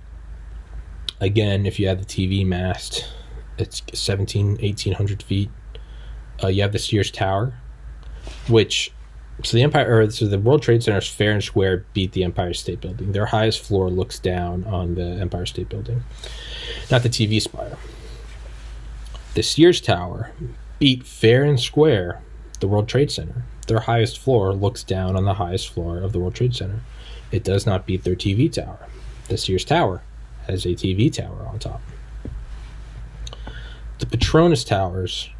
if you have the TV mast, it's 1,800 feet. You have the Sears Tower, which, so the World Trade Center is fair and square beat the Empire State Building. Their highest floor looks down on the Empire State Building, not the TV Spire. The Sears Tower beat fair and square the World Trade Center. Their highest floor looks down on the highest floor of the World Trade Center. It does not beat their TV tower. The Sears Tower has a TV tower on top. The Petronas Towers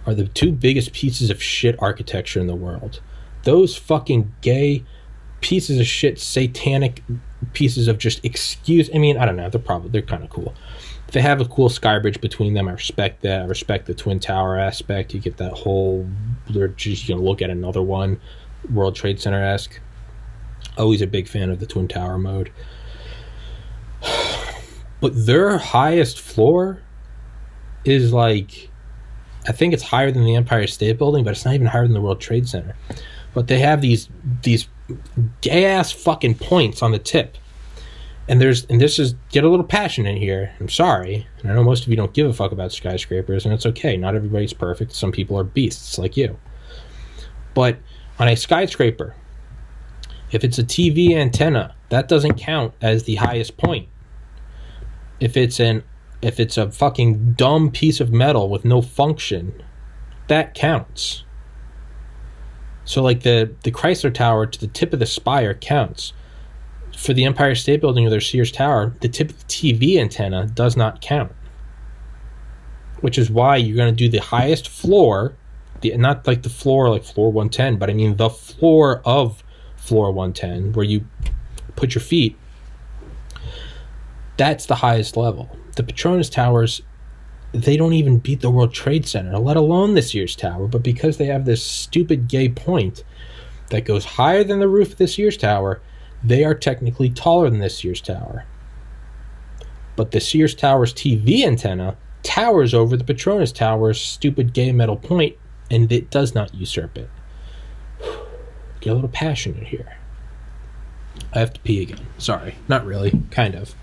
are the two biggest pieces of shit architecture in the world. Those fucking gay pieces of shit, satanic pieces of just I mean, I don't know, they're kind of cool. If they have a cool sky bridge between them, I respect that. I respect the Twin Tower aspect. You get that whole, they're just gonna look at another one, World Trade Center-esque. Always a big fan of the Twin Tower mode. But their highest floor is like, I think it's higher than the Empire State Building, but it's not even higher than the World Trade Center. But they have these gay-ass fucking points on the tip. And this is, get a little passion in here. I'm sorry. And I know most of you don't give a fuck about skyscrapers, and it's okay. Not everybody's perfect. Some people are beasts like you. But on a skyscraper, if it's a TV antenna, that doesn't count as the highest point. If it's a fucking dumb piece of metal with no function, that counts. So like the Chrysler Tower to the tip of the spire counts. For the Empire State Building or their Sears Tower, the tip of the TV antenna does not count. Which is why you're going to do the highest floor, not like the floor like floor 110, but I mean the floor of floor 110, where you put your feet. That's the highest level. The Petronas Towers, they don't even beat the World Trade Center, let alone the Sears Tower, but because they have this stupid gay point that goes higher than the roof of the Sears Tower, they are technically taller than the Sears Tower. But the Sears Tower's TV antenna towers over the Petronas Tower's stupid gay metal point, and it does not usurp it. Get a little passionate here. I have to pee again. Sorry. Not really. Kind of.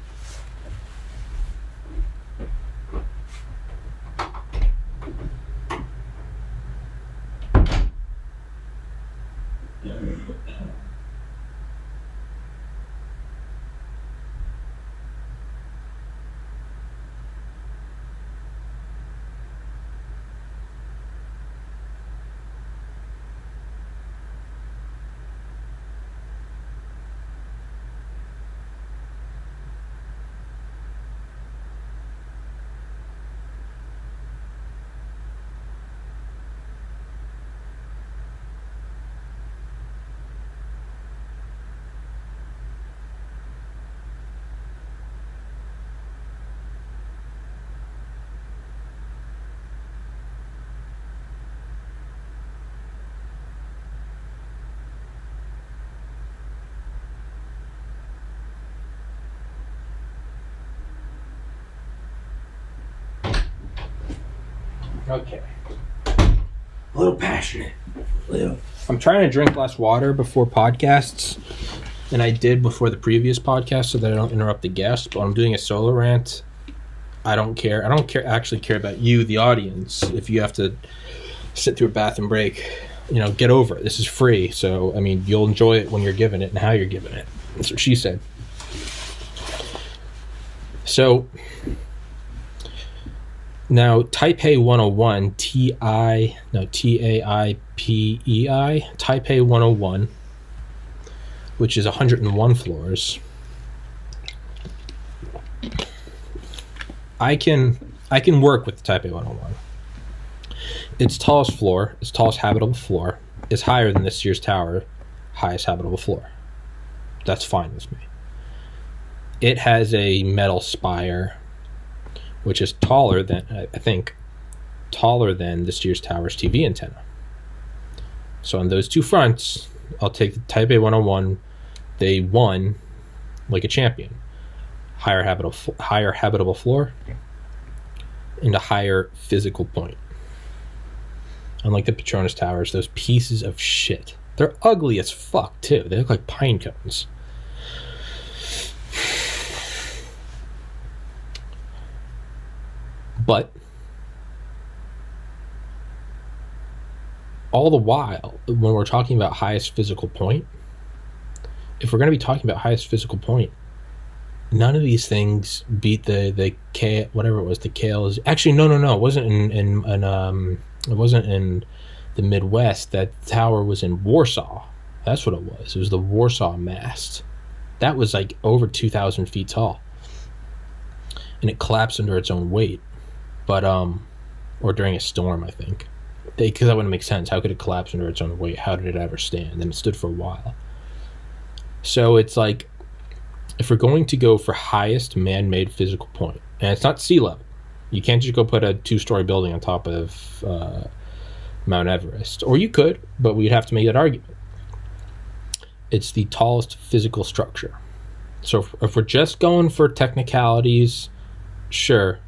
Okay. A little passionate. I'm trying to drink less water before podcasts than I did before the previous podcast so that I don't interrupt the guest. But I'm doing a solo rant. I don't care. I don't actually care about you, the audience. If you have to sit through a bathroom break, get over it. This is free. So, I mean, you'll enjoy it when you're giving it and how you're giving it. That's what she said. So, now, Taipei 101, Taipei, Taipei 101, which is 101 floors. I can work with the Taipei 101. its tallest floor, its tallest habitable floor, is higher than the Sears Tower highest habitable floor. That's fine with me. It has a metal spire, which is taller than, I think, taller than the Sears Tower's TV antenna. So on those two fronts, I'll take the Taipei 101. They won like a champion. Higher habitable floor and a higher physical point. Unlike the Petronas Towers, those pieces of shit. They're ugly as fuck, too. They look like pine cones. But all the while, when we're talking about highest physical point, if we're going to be talking about highest physical point, none of these things beat the K, whatever it was, the KLs. Actually, no. It wasn't it wasn't in the Midwest. That tower was in Warsaw. That's what it was. It was the Warsaw mast. That was like over 2,000 feet tall, and it collapsed under its own weight. But or during a storm, I think. Because that wouldn't make sense. How could it collapse under its own weight? How did it ever stand? And it stood for a while. So it's like, if we're going to go for highest man-made physical point, and it's not sea level, you can't just go put a 2-story building on top of Mount Everest. Or you could, but we'd have to make that argument. It's the tallest physical structure. So if we're just going for technicalities, sure,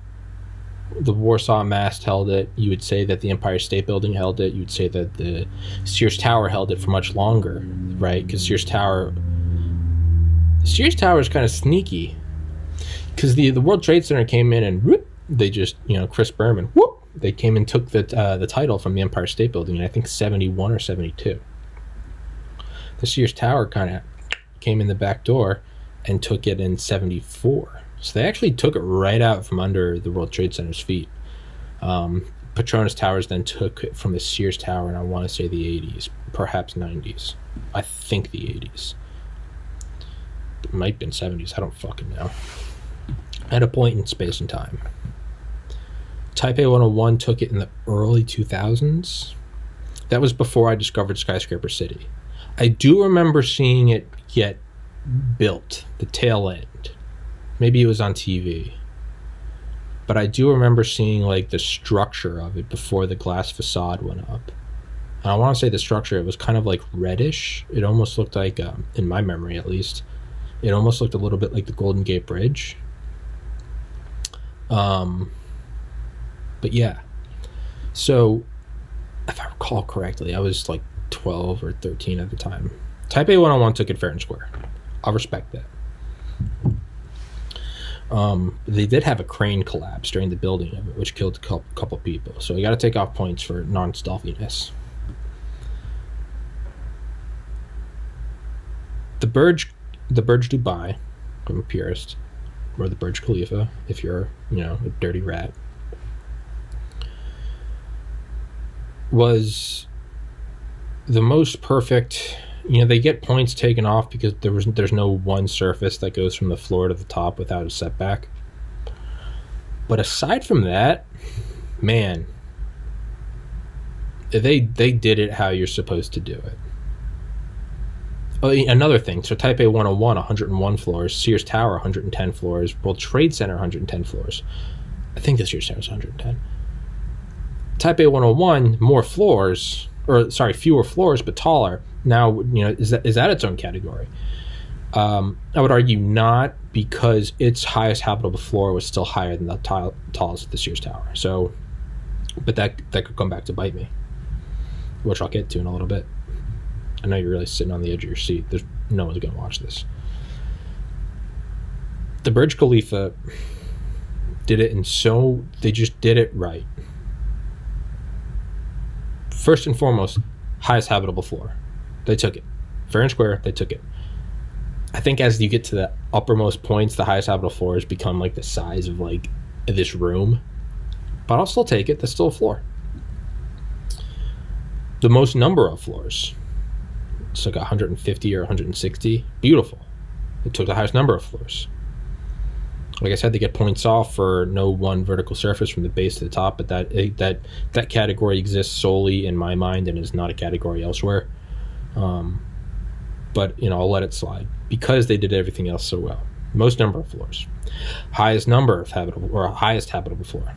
the Warsaw mast held it. You would say that the Empire State Building held it. You would say that the Sears Tower held it for much longer, right? Because Sears Tower is kind of sneaky. Because the World Trade Center came in and whoop, they just, Chris Berman, whoop, they came and took the title from the Empire State Building in, I think, 71 or 72. The Sears Tower kind of came in the back door and took it in 74. So they actually took it right out from under the World Trade Center's feet. Petronas Towers then took it from the Sears Tower, and I want to say the 80s, perhaps 90s. I think the 80s. It might have been 70s. I don't fucking know. At a point in space and time. Taipei 101 took it in the early 2000s. That was before I discovered Skyscraper City. I do remember seeing it get built, the tail end. Maybe it was on TV. But I do remember seeing like the structure of it before the glass facade went up. And I want to say the structure, it was kind of like reddish. It almost looked like, in my memory at least, it almost looked a little bit like the Golden Gate Bridge. But yeah. So, if I recall correctly, I was like 12 or 13 at the time. Taipei 101 took it fair and square. I'll respect that. They did have a crane collapse during the building of it, which killed a couple people. So you got to take off points for non-stealthiness. The Burj Dubai, I'm a purist, or the Burj Khalifa, if you're, a dirty rat, was the most perfect. They get points taken off because there's no one surface that goes from the floor to the top without a setback. But aside from that, man, they did it how you're supposed to do it. Oh, another thing, so Taipei 101, 101 floors, Sears Tower, 110 floors, World Trade Center, 110 floors. I think the Sears Tower is 110. Taipei 101, fewer floors, but taller. Now, is that its own category? I would argue not, because its highest habitable floor was still higher than the tallest of the Sears Tower. So, but that could come back to bite me, which I'll get to in a little bit. I know you're really sitting on the edge of your seat. No one's going to watch this. The Burj Khalifa did it, they just did it right. First and foremost, highest habitable floor. They took it. Fair and square, they took it. I think as you get to the uppermost points, the highest habitable floors become like the size of like this room. But I'll still take it. That's still a floor. The most number of floors. It's like 150 or 160. Beautiful. It took the highest number of floors. Like I said, they get points off for no one vertical surface from the base to the top, but that category exists solely in my mind and is not a category elsewhere. But I'll let it slide because they did everything else so well. Most number of floors, highest number of habitable, or highest habitable floor,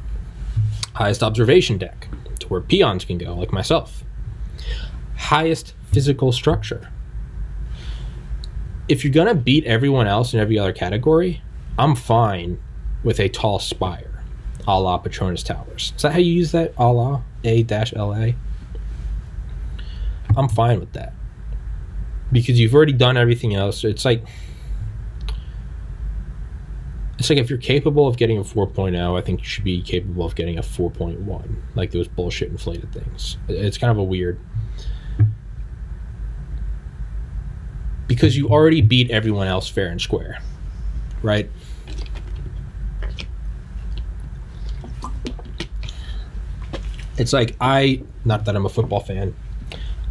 highest observation deck to where peons can go, like myself, highest physical structure. If you're gonna beat everyone else in every other category, I'm fine with a tall spire, a la Petronas Towers. Is that how you use that? A la A-LA? I'm fine with that. Because you've already done everything else. It's like if you're capable of getting a 4.0, I think you should be capable of getting a 4.1. Like those bullshit inflated things. It's kind of a weird... Because you already beat everyone else fair and square. Right? It's like not that I'm a football fan,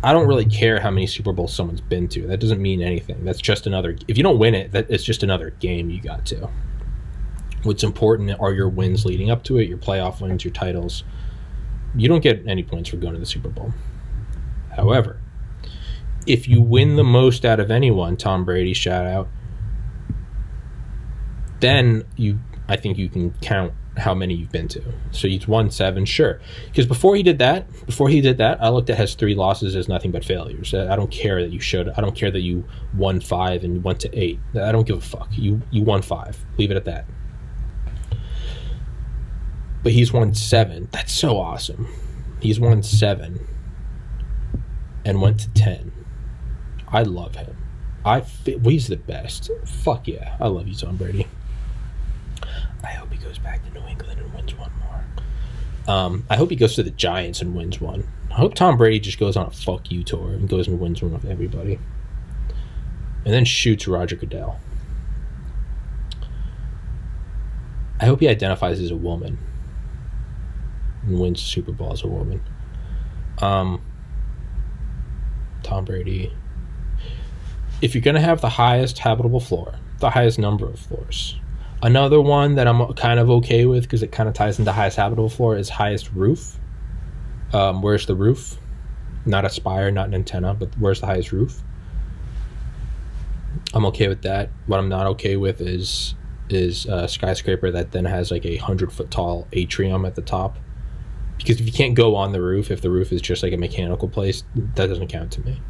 I don't really care how many Super Bowls someone's been to. That doesn't mean anything. That's just another... If you don't win it, it's just another game you got to. What's important are your wins leading up to it, your playoff wins, your titles. You don't get any points for going to the Super Bowl. However, if you win the most out of anyone, Tom Brady, shout out, then I think you can count how many you've been to. So he's won 7, sure. Because before he did that, I looked at his 3 losses as nothing but failures. I don't care that you should. I don't care that you won 5 and went to 8. I don't give a fuck. You won 5. Leave it at that. But he's won 7. That's so awesome. He's won 7 and went to 10. I love him. He's the best. Fuck yeah. I love you, Tom Brady. I hope he goes back to New England and wins one more. I hope he goes to the Giants and wins one. I hope Tom Brady just goes on a fuck you tour and goes and wins one with everybody. And then shoots Roger Goodell. I hope he identifies as a woman and wins the Super Bowl as a woman. Tom Brady. If you're going to have the highest habitable floor, the highest number of floors, another one that I'm kind of okay with because it kind of ties into highest habitable floor is highest roof. Where's the roof? Not a spire, not an antenna, but where's the highest roof? I'm okay with that. What I'm not okay with is a skyscraper that then has like a 100-foot tall atrium at the top. Because if you can't go on the roof, if the roof is just like a mechanical place, that doesn't count to me.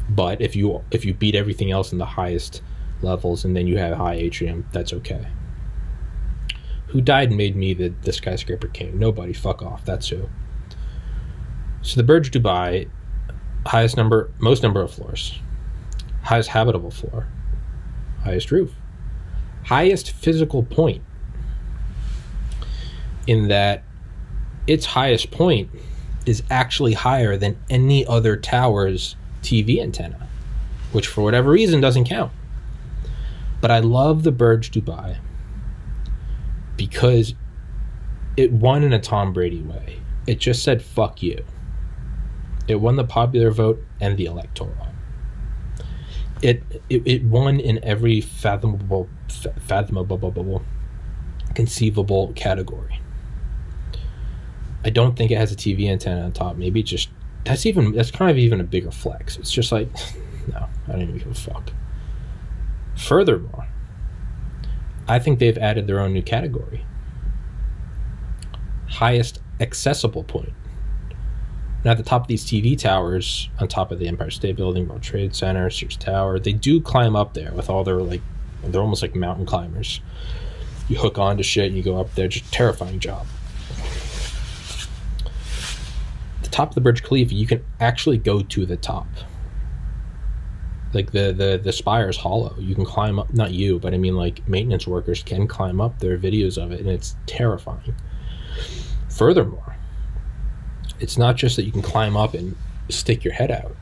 But if you beat everything else in the highest levels and then you have high atrium, that's okay. Who died and made me the skyscraper king? Nobody. Fuck off. That's who. So the Burj Dubai, most number of floors, highest habitable floor, highest roof, highest physical point, in that its highest point is actually higher than any other tower's TV antenna, which for whatever reason doesn't count. But I love the Burj Dubai because it won in a Tom Brady way. It just said fuck you. It won the popular vote and the electoral. It won in every fathomable conceivable category. I don't think it has a TV antenna on top. Maybe it just that's kind of even a bigger flex. It's just like, no, I don't even give a fuck. Furthermore, I think they've added their own new category. Highest accessible point. Now at the top of these TV towers, on top of the Empire State Building, World Trade Center, Sears Tower, they do climb up there with all their they're almost like mountain climbers. You hook onto shit and you go up there, just a terrifying job. The top of the Burj Khalifa, you can actually go to the top. Like the spire is hollow. You can climb up, not you, but I mean like maintenance workers can climb up. There are videos of it and it's terrifying. Furthermore, it's not just that you can climb up and stick your head out.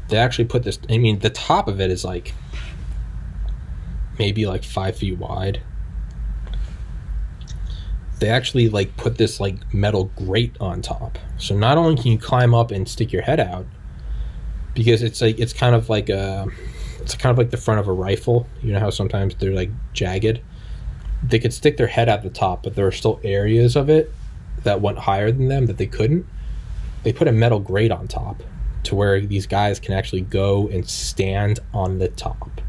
They actually put this, I mean, the top of it is like maybe like 5 feet wide. They actually like put this like metal grate on top. So not only can you climb up and stick your head out, because it's kind of like a, it's kind of like the front of a rifle. You know how sometimes they're like jagged? They could stick their head out the top, but there are still areas of it that went higher than them that they couldn't. They put a metal grate on top to where these guys can actually go and stand on the top.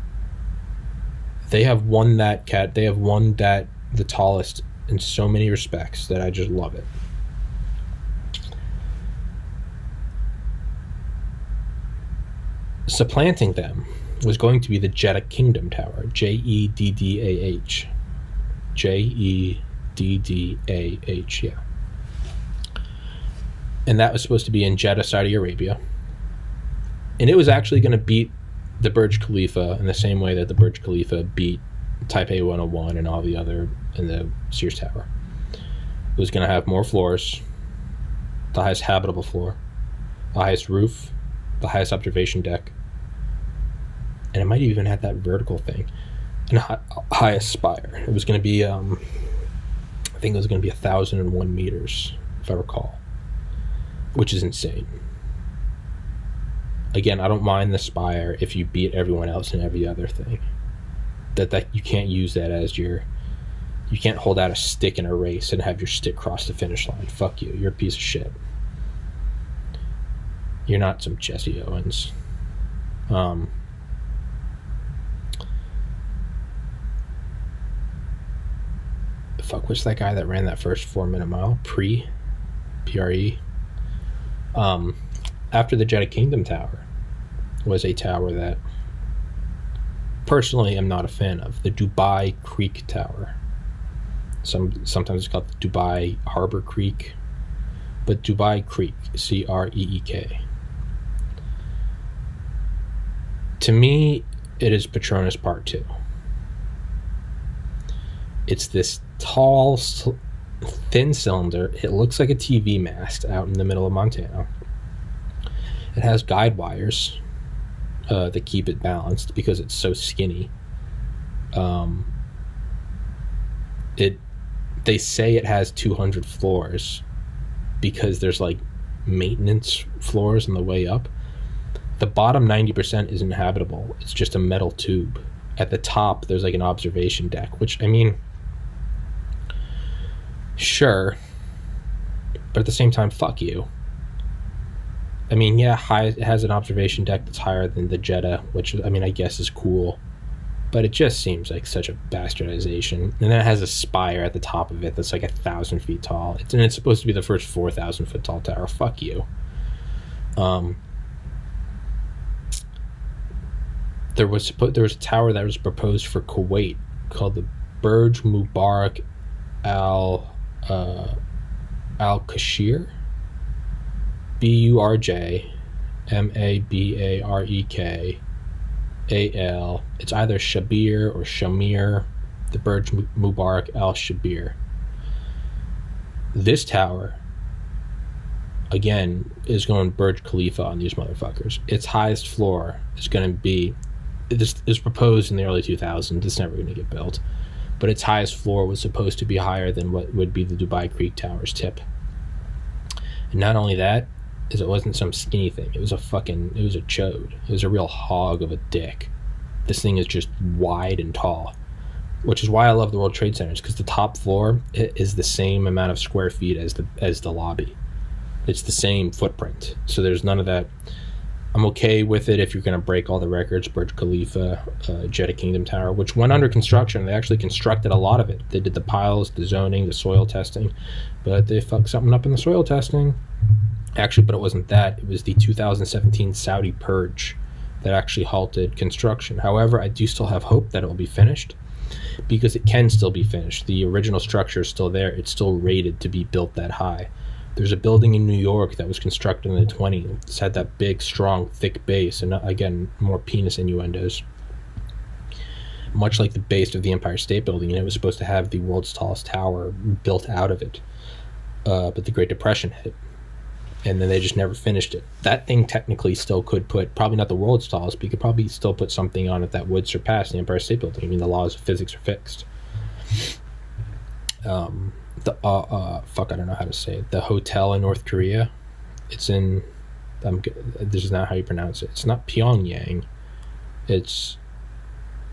They have won that the tallest in so many respects that I just love it. Supplanting them was going to be the Jedi Kingdom Tower, Jeddah. Jeddah, yeah. And that was supposed to be in Jeddah, Saudi Arabia. And it was actually going to beat the Burj Khalifa in the same way that the Burj Khalifa beat Taipei 101 and all the other, and the Sears Tower. It was going to have more floors, the highest habitable floor, the highest roof, the highest observation deck, and it might even have that vertical thing, and highest spire. It was going to be, I think it was going to be 1,001 meters, if I recall, which is insane. Again, I don't mind the spire if you beat everyone else in every other thing. That you can't use that as you can't hold out a stick in a race and have your stick cross the finish line. Fuck you. You're a piece of shit. You're not some Jesse Owens. Fuck, what's that guy that ran that first 4-minute mile? Pre? After the Jedi Kingdom Tower was a tower that personally I'm not a fan of, the Dubai Creek Tower. Sometimes it's called the Dubai Harbor Creek, but Dubai Creek, Creek. To me, it is Petronas Part 2. It's this tall, thin cylinder. It looks like a TV mast out in the middle of Montana. It has guide wires that keep it balanced because it's so skinny. They say it has 200 floors because there's like maintenance floors on the way up. The bottom 90% is inhabitable. It's just a metal tube. At the top, there's like an observation deck, which, I mean, sure, but at the same time, fuck you. I mean, yeah, it has an observation deck that's higher than the Jeddah, which, I mean, I guess is cool, but it just seems like such a bastardization. And then it has a spire at the top of it that's like 1,000 feet tall. It's supposed to be the first 4,000 foot tall tower. Fuck you. There was a tower that was proposed for Kuwait called the Burj Mubarak Al Qashir, BURJ MABAREKAL. It's either Shabir or Shamir, the Burj Mubarak Al Shabir. This tower, again, is going Burj Khalifa on these motherfuckers. Its highest floor is going to be, this is proposed in the early 2000s. It's never going to get built, but its highest floor was supposed to be higher than what would be the Dubai Creek Tower's tip. And not only that, is it wasn't some skinny thing. It was a chode. It was a real hog of a dick. This thing is just wide and tall, which is why I love the World Trade Centers, because the top floor is the same amount of square feet as the lobby. It's the same footprint. So there's none of that. I'm okay with it if you're going to break all the records. Burj Khalifa, Jeddah Kingdom Tower, which went under construction. They actually constructed a lot of it. They did the piles, the zoning, the soil testing, but they fucked something up in the soil testing. Actually, but it wasn't that. It was the 2017 Saudi purge that actually halted construction. However, I do still have hope that it will be finished, because it can still be finished. The original structure is still there. It's still rated to be built that high. There's a building in New York that was constructed in the 20s. It's had that big, strong, thick base, and again, more penis innuendos. Much like the base of the Empire State Building, and it was supposed to have the world's tallest tower built out of it. But the Great Depression hit, and then they just never finished it. That thing technically still could put, probably not the world's tallest, but you could probably still put something on it that would surpass the Empire State Building. I mean, the laws of physics are fixed. I don't know how to say it. The hotel in North Korea, it's in, this is not how you pronounce it. It's not Pyongyang. It's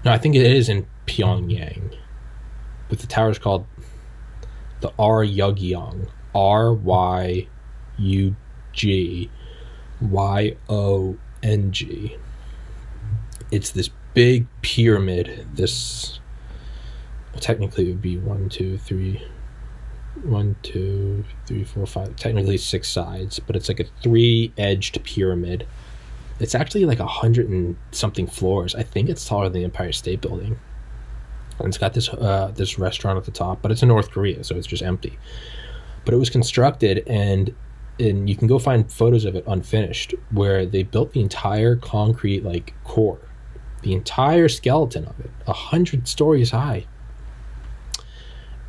no, I think it is in Pyongyang, but the tower is called the Ryugyong. Ryugyong. It's this big pyramid. This technically it would be 1, 2, 3, 4, 5. Technically 6 sides, but it's like a 3-edged pyramid. It's actually like 100 and something floors. I think it's taller than the Empire State Building. And it's got this this restaurant at the top, but it's in North Korea, so it's just empty. But it was constructed, and you can go find photos of it unfinished, where they built the entire concrete like core, the entire skeleton of it, 100 stories high,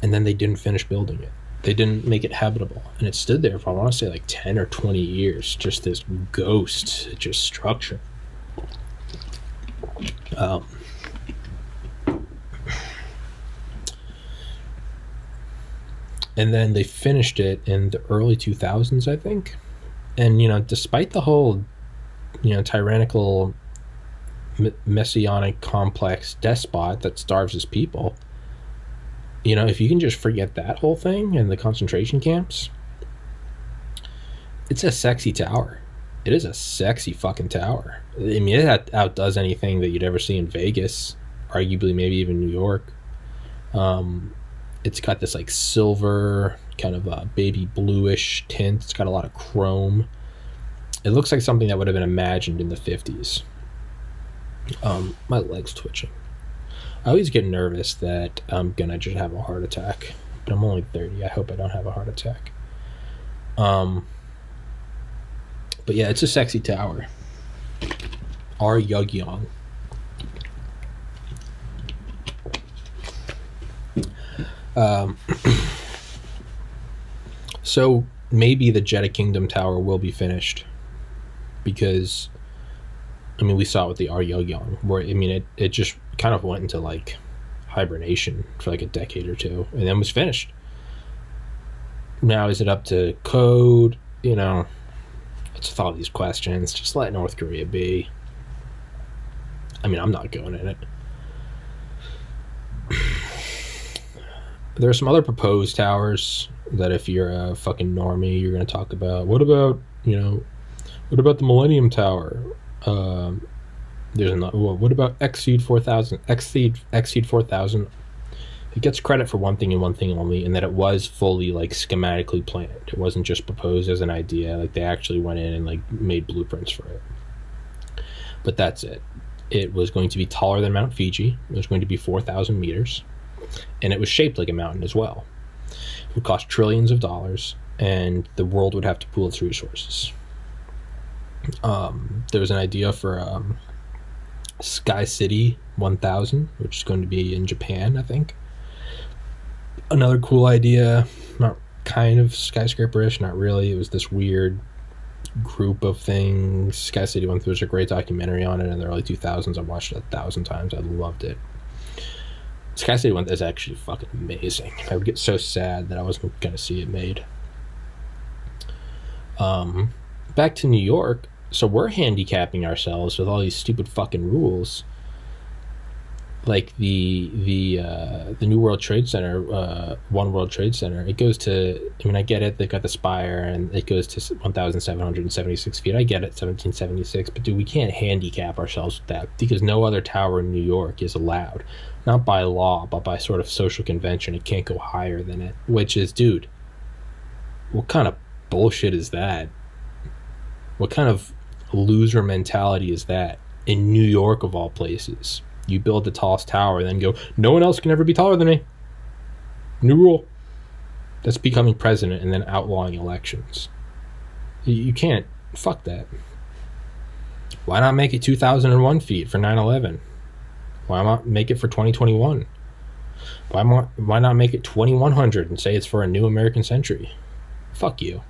and then they didn't finish building it. They didn't make it habitable, and it stood there for, I want to say, like 10 or 20 years, just this ghost, just structure. And then they finished it in the early 2000s, I think. And, despite the whole, tyrannical, messianic, complex despot that starves his people, if you can just forget that whole thing and the concentration camps, it's a sexy tower. It is a sexy fucking tower. I mean, it outdoes anything that you'd ever see in Vegas, arguably maybe even New York. It's got this like silver kind of baby bluish tint. It's got a lot of chrome. It looks like something that would have been imagined in the 50s. My leg's twitching. I always get nervous that I'm gonna just have a heart attack, but I'm only 30. I hope I don't have a heart attack. But yeah, it's a sexy tower. Ryugyong. So maybe the Jedi Kingdom Tower will be finished, because we saw it with the Ryugyong, where it just kind of went into like hibernation for like a decade or two and then was finished. Now is it up to code? It's with all these questions. Just let North Korea be. I'm not going in it. There are some other proposed towers that if you're a fucking normie, you're going to talk about. What about the Millennium Tower? There's another. Well, what about Exceed 4000? Exceed 4000. It gets credit for one thing and one thing only, and that it was fully like schematically planned. It wasn't just proposed as an idea. Like they actually went in and like made blueprints for it. But that's it. It was going to be taller than Mount Fiji. It was going to be 4,000 meters. And it was shaped like a mountain as well. It would cost trillions of dollars, and the world would have to pool its resources. There was an idea for Sky City 1000, which is going to be in Japan, I think. Another cool idea, not kind of skyscraper-ish, not really. It was this weird group of things. Sky City 1000, there's a great documentary on it in the early 2000s. I watched it 1,000 times. I loved it. Sky City 1000 is actually fucking amazing. I would get so sad that I wasn't going to see it made. Back to New York. So we're handicapping ourselves with all these stupid fucking rules. Like the New World Trade Center, One World Trade Center, it goes to, I get it, they've got the Spire, and it goes to 1,776 feet. I get it, 1776, but dude, we can't handicap ourselves with that, because no other tower in New York is allowed. Not by law, but by sort of social convention. It can't go higher than it, which is, dude, what kind of bullshit is that? What kind of loser mentality is that in New York of all places? You build the tallest tower and then go, no one else can ever be taller than me. New rule. That's becoming president and then outlawing elections. You can't. Fuck that. Why not make it 2001 feet for 9/11? Why not make it for 2021? Why not make it 2100 and say it's for a new American century? Fuck you.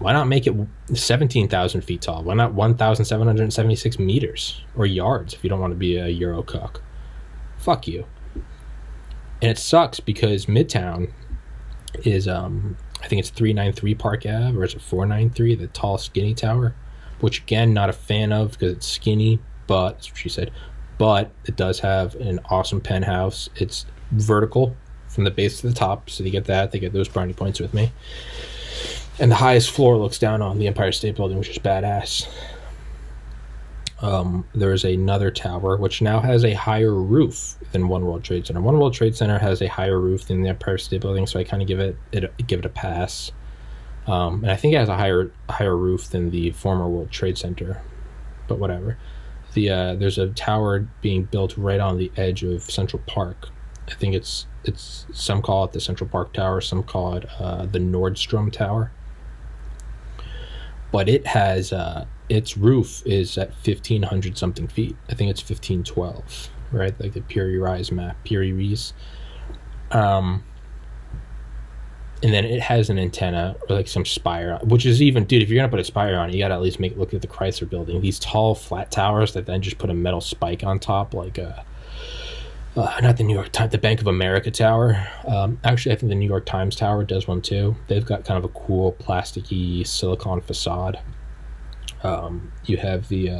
Why not make it 17,000 feet tall? Why not 1,776 meters or yards if you don't want to be a Euro cuck? Fuck you. And it sucks because Midtown is, I think it's 393 Park Ave, or is it 493, the tall skinny tower, which again, not a fan of because it's skinny. but that's what she said. But it does have an awesome penthouse. It's vertical from the base to the top, so they get that. They get those brownie points with me. And the highest floor looks down on the Empire State Building, which is badass. There's another tower which now has a higher roof than One World Trade Center. One World Trade Center has a higher roof than the Empire State Building, so I kind of give it a pass. And I think it has a higher roof than the former World Trade Center, but whatever. There's a tower being built right on the edge of Central Park. I think it's some call it the Central Park Tower, some call it the Nordstrom Tower. But it has its roof is at 1,500 something feet. I think it's 1,512, right? Like the Piri Reis map, Piri Reis. And then it has an antenna or like some spire, which is even, dude, if you're gonna put a spire on it, you gotta at least make it look like the Chrysler Building. These tall, flat towers that then just put a metal spike on top, like not the New York Times, the Bank of America Tower. Actually, I think the New York Times Tower does one too. They've got kind of a cool plasticky silicone facade. You have the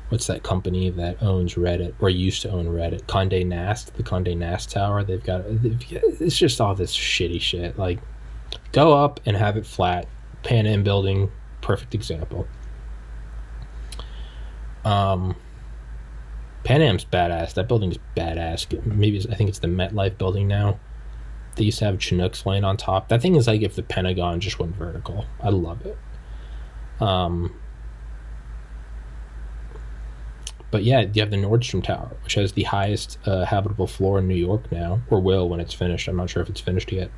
what's that company that owns Reddit or used to own Reddit? Condé Nast, the Condé Nast Tower. It's just all this shitty shit. Like, go up and have it flat. Pan Am Building, perfect example. Pan Am's badass. That building is badass. Maybe I think it's the MetLife building now. They used to have Chinooks laying on top. That thing is like if the Pentagon just went vertical. I love it. But yeah, you have the Nordstrom Tower, which has the highest habitable floor in New York now, or will when it's finished. I'm not sure if it's finished yet.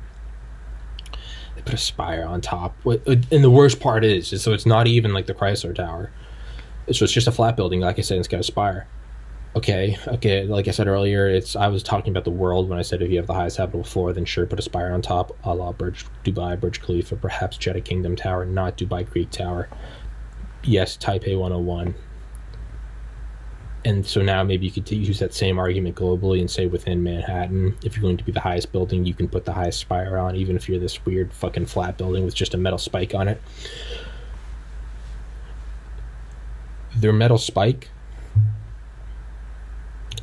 They put a spire on top. And the worst part is so it's not even like the Chrysler Tower. So it's just a flat building, like I said, it's got a spire. Okay, like I said earlier, I was talking about the world when I said if you have the highest habitable floor, then sure, put a spire on top, a la Dubai, Burj Khalifa, perhaps Jeddah Kingdom Tower, not Dubai Creek Tower. Yes, Taipei 101. And so now maybe you could use that same argument globally and say within Manhattan, if you're going to be the highest building, you can put the highest spire on, even if you're this weird fucking flat building with just a metal spike on it. Their metal spike,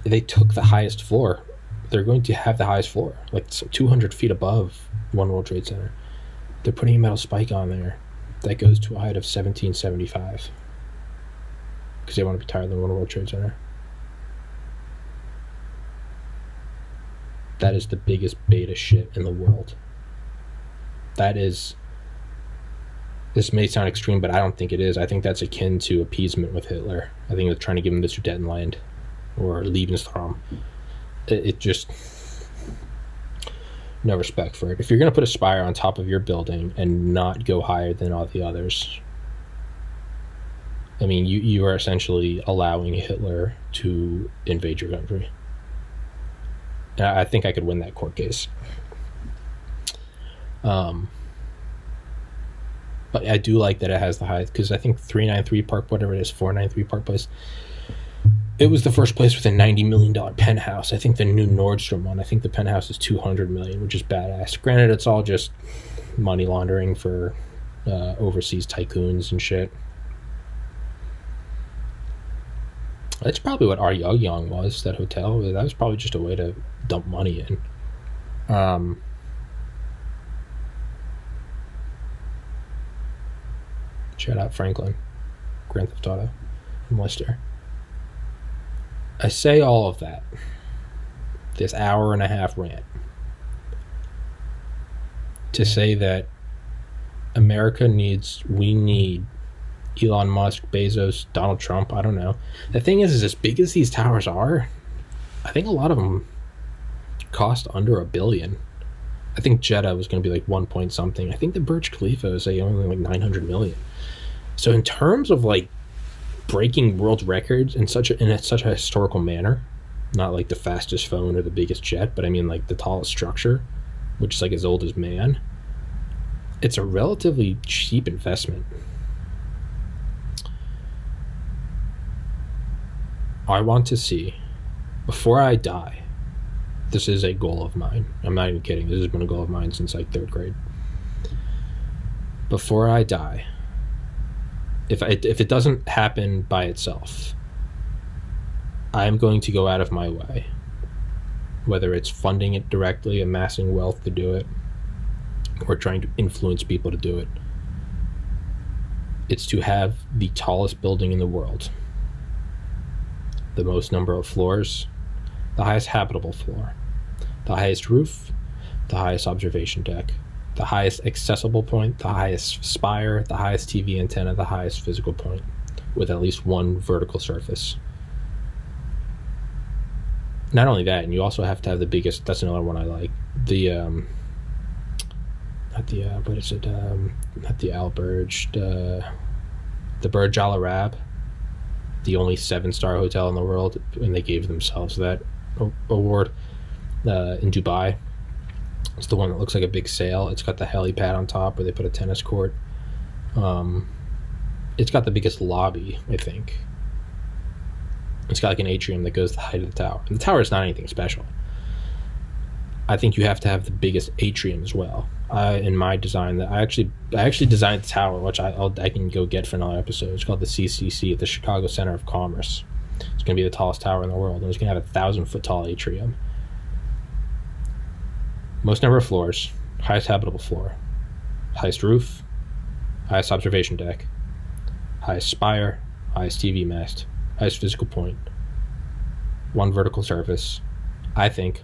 they took the highest floor. They're going to have the highest floor, like 200 feet above One World Trade Center. They're putting a metal spike on there that goes to a height of 1775 because they want to be taller than One World Trade Center. That is the biggest beta shit in the world. This may sound extreme, but I don't think it is. I think that's akin to appeasement with Hitler. I think they're trying to give him the Sudetenland or Lebensraum. It just, no respect for it. If you're going to put a spire on top of your building and not go higher than all the others, I mean, you are essentially allowing Hitler to invade your country. And I think I could win that court case. But I do like that it has the highest, because I think 393 Park, whatever it is, 493 Park Place, it was the first place with a $90 million penthouse. I think the new Nordstrom one, I think the penthouse is $200 million, which is badass. Granted, it's all just money laundering for overseas tycoons and shit. That's probably what our Yogyong was, that hotel. That was probably just a way to dump money in. Shout out Franklin, Grand Theft Auto, from Worcester. I say all of that, this hour and a half rant, to say that we need Elon Musk, Bezos, Donald Trump, I don't know. The thing is as big as these towers are, I think a lot of them cost under $1 billion. I think Jeddah was going to be like 1 point something. I think the Burj Khalifa is like only like 900 million. So in terms of like breaking world records in such a historical manner, not like the fastest phone or the biggest jet, but I mean like the tallest structure, which is like as old as man, it's a relatively cheap investment. I want to see, before I die, this is a goal of mine. I'm not even kidding. This has been a goal of mine since like 3rd grade. Before I die, If it doesn't happen by itself, I'm going to go out of my way, whether it's funding it directly, amassing wealth to do it, or trying to influence people to do it. It's to have the tallest building in the world, the most number of floors, the highest habitable floor, the highest roof, the highest observation deck, the highest accessible point, the highest spire, the highest TV antenna, the highest physical point, with at least one vertical surface. Not only that, and you also have to have the biggest, that's another one I like, not the Alberge, the Burj Al Arab, the only 7-star hotel in the world, and they gave themselves that award in Dubai. It's the one that looks like a big sail. It's got the helipad on top where they put a tennis court. It's got the biggest lobby, I think. It's got like an atrium that goes the height of the tower. And the tower is not anything special. I think you have to have the biggest atrium as well. In my design, that I actually designed the tower, which I can go get for another episode. It's called the CCC, the Chicago Center of Commerce. It's going to be the tallest tower in the world, and it's going to have 1,000-foot tall atrium. Most number of floors, highest habitable floor, highest roof, highest observation deck, highest spire, highest TV mast, highest physical point, one vertical surface. I think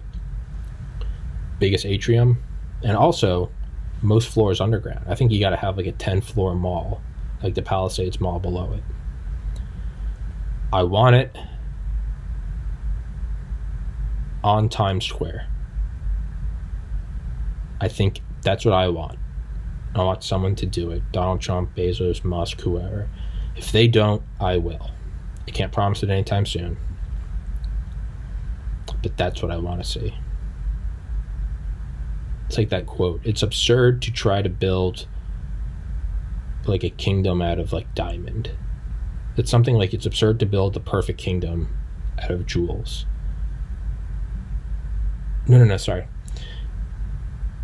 biggest atrium, and also most floors underground. I think you got to have like a 10-floor mall, like the Palisades Mall below it. I want it on Times Square. I think that's what I want. I want someone to do it. Donald Trump, Bezos, Musk, whoever. If they don't, I will. I can't promise it anytime soon. But that's what I want to see. It's like that quote. It's absurd to try to build like a kingdom out of like diamond. It's something like it's absurd to build the perfect kingdom out of jewels. No, sorry.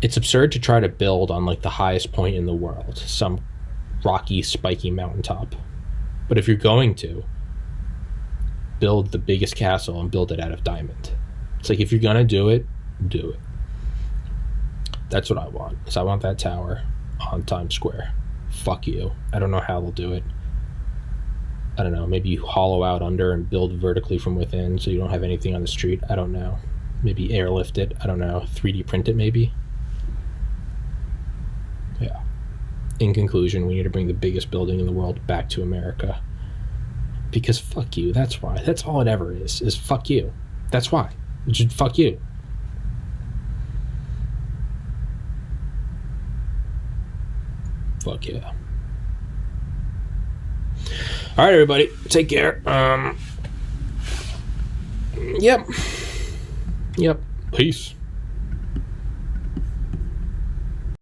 It's absurd to try to build on like the highest point in the world, some rocky, spiky mountaintop. But if you're going to, build the biggest castle and build it out of diamond. It's like if you're gonna do it, do it. That's what I want. Is I want that tower on Times Square. Fuck you. I don't know how they'll do it. I don't know. Maybe you hollow out under and build vertically from within so you don't have anything on the street. I don't know. Maybe airlift it. I don't know. 3D print it maybe. Yeah. In conclusion, we need to bring the biggest building in the world back to America. Because fuck you. That's why. That's all it ever is fuck you. That's why. Just fuck you. Fuck yeah. All right, everybody. Take care. Yep. Peace.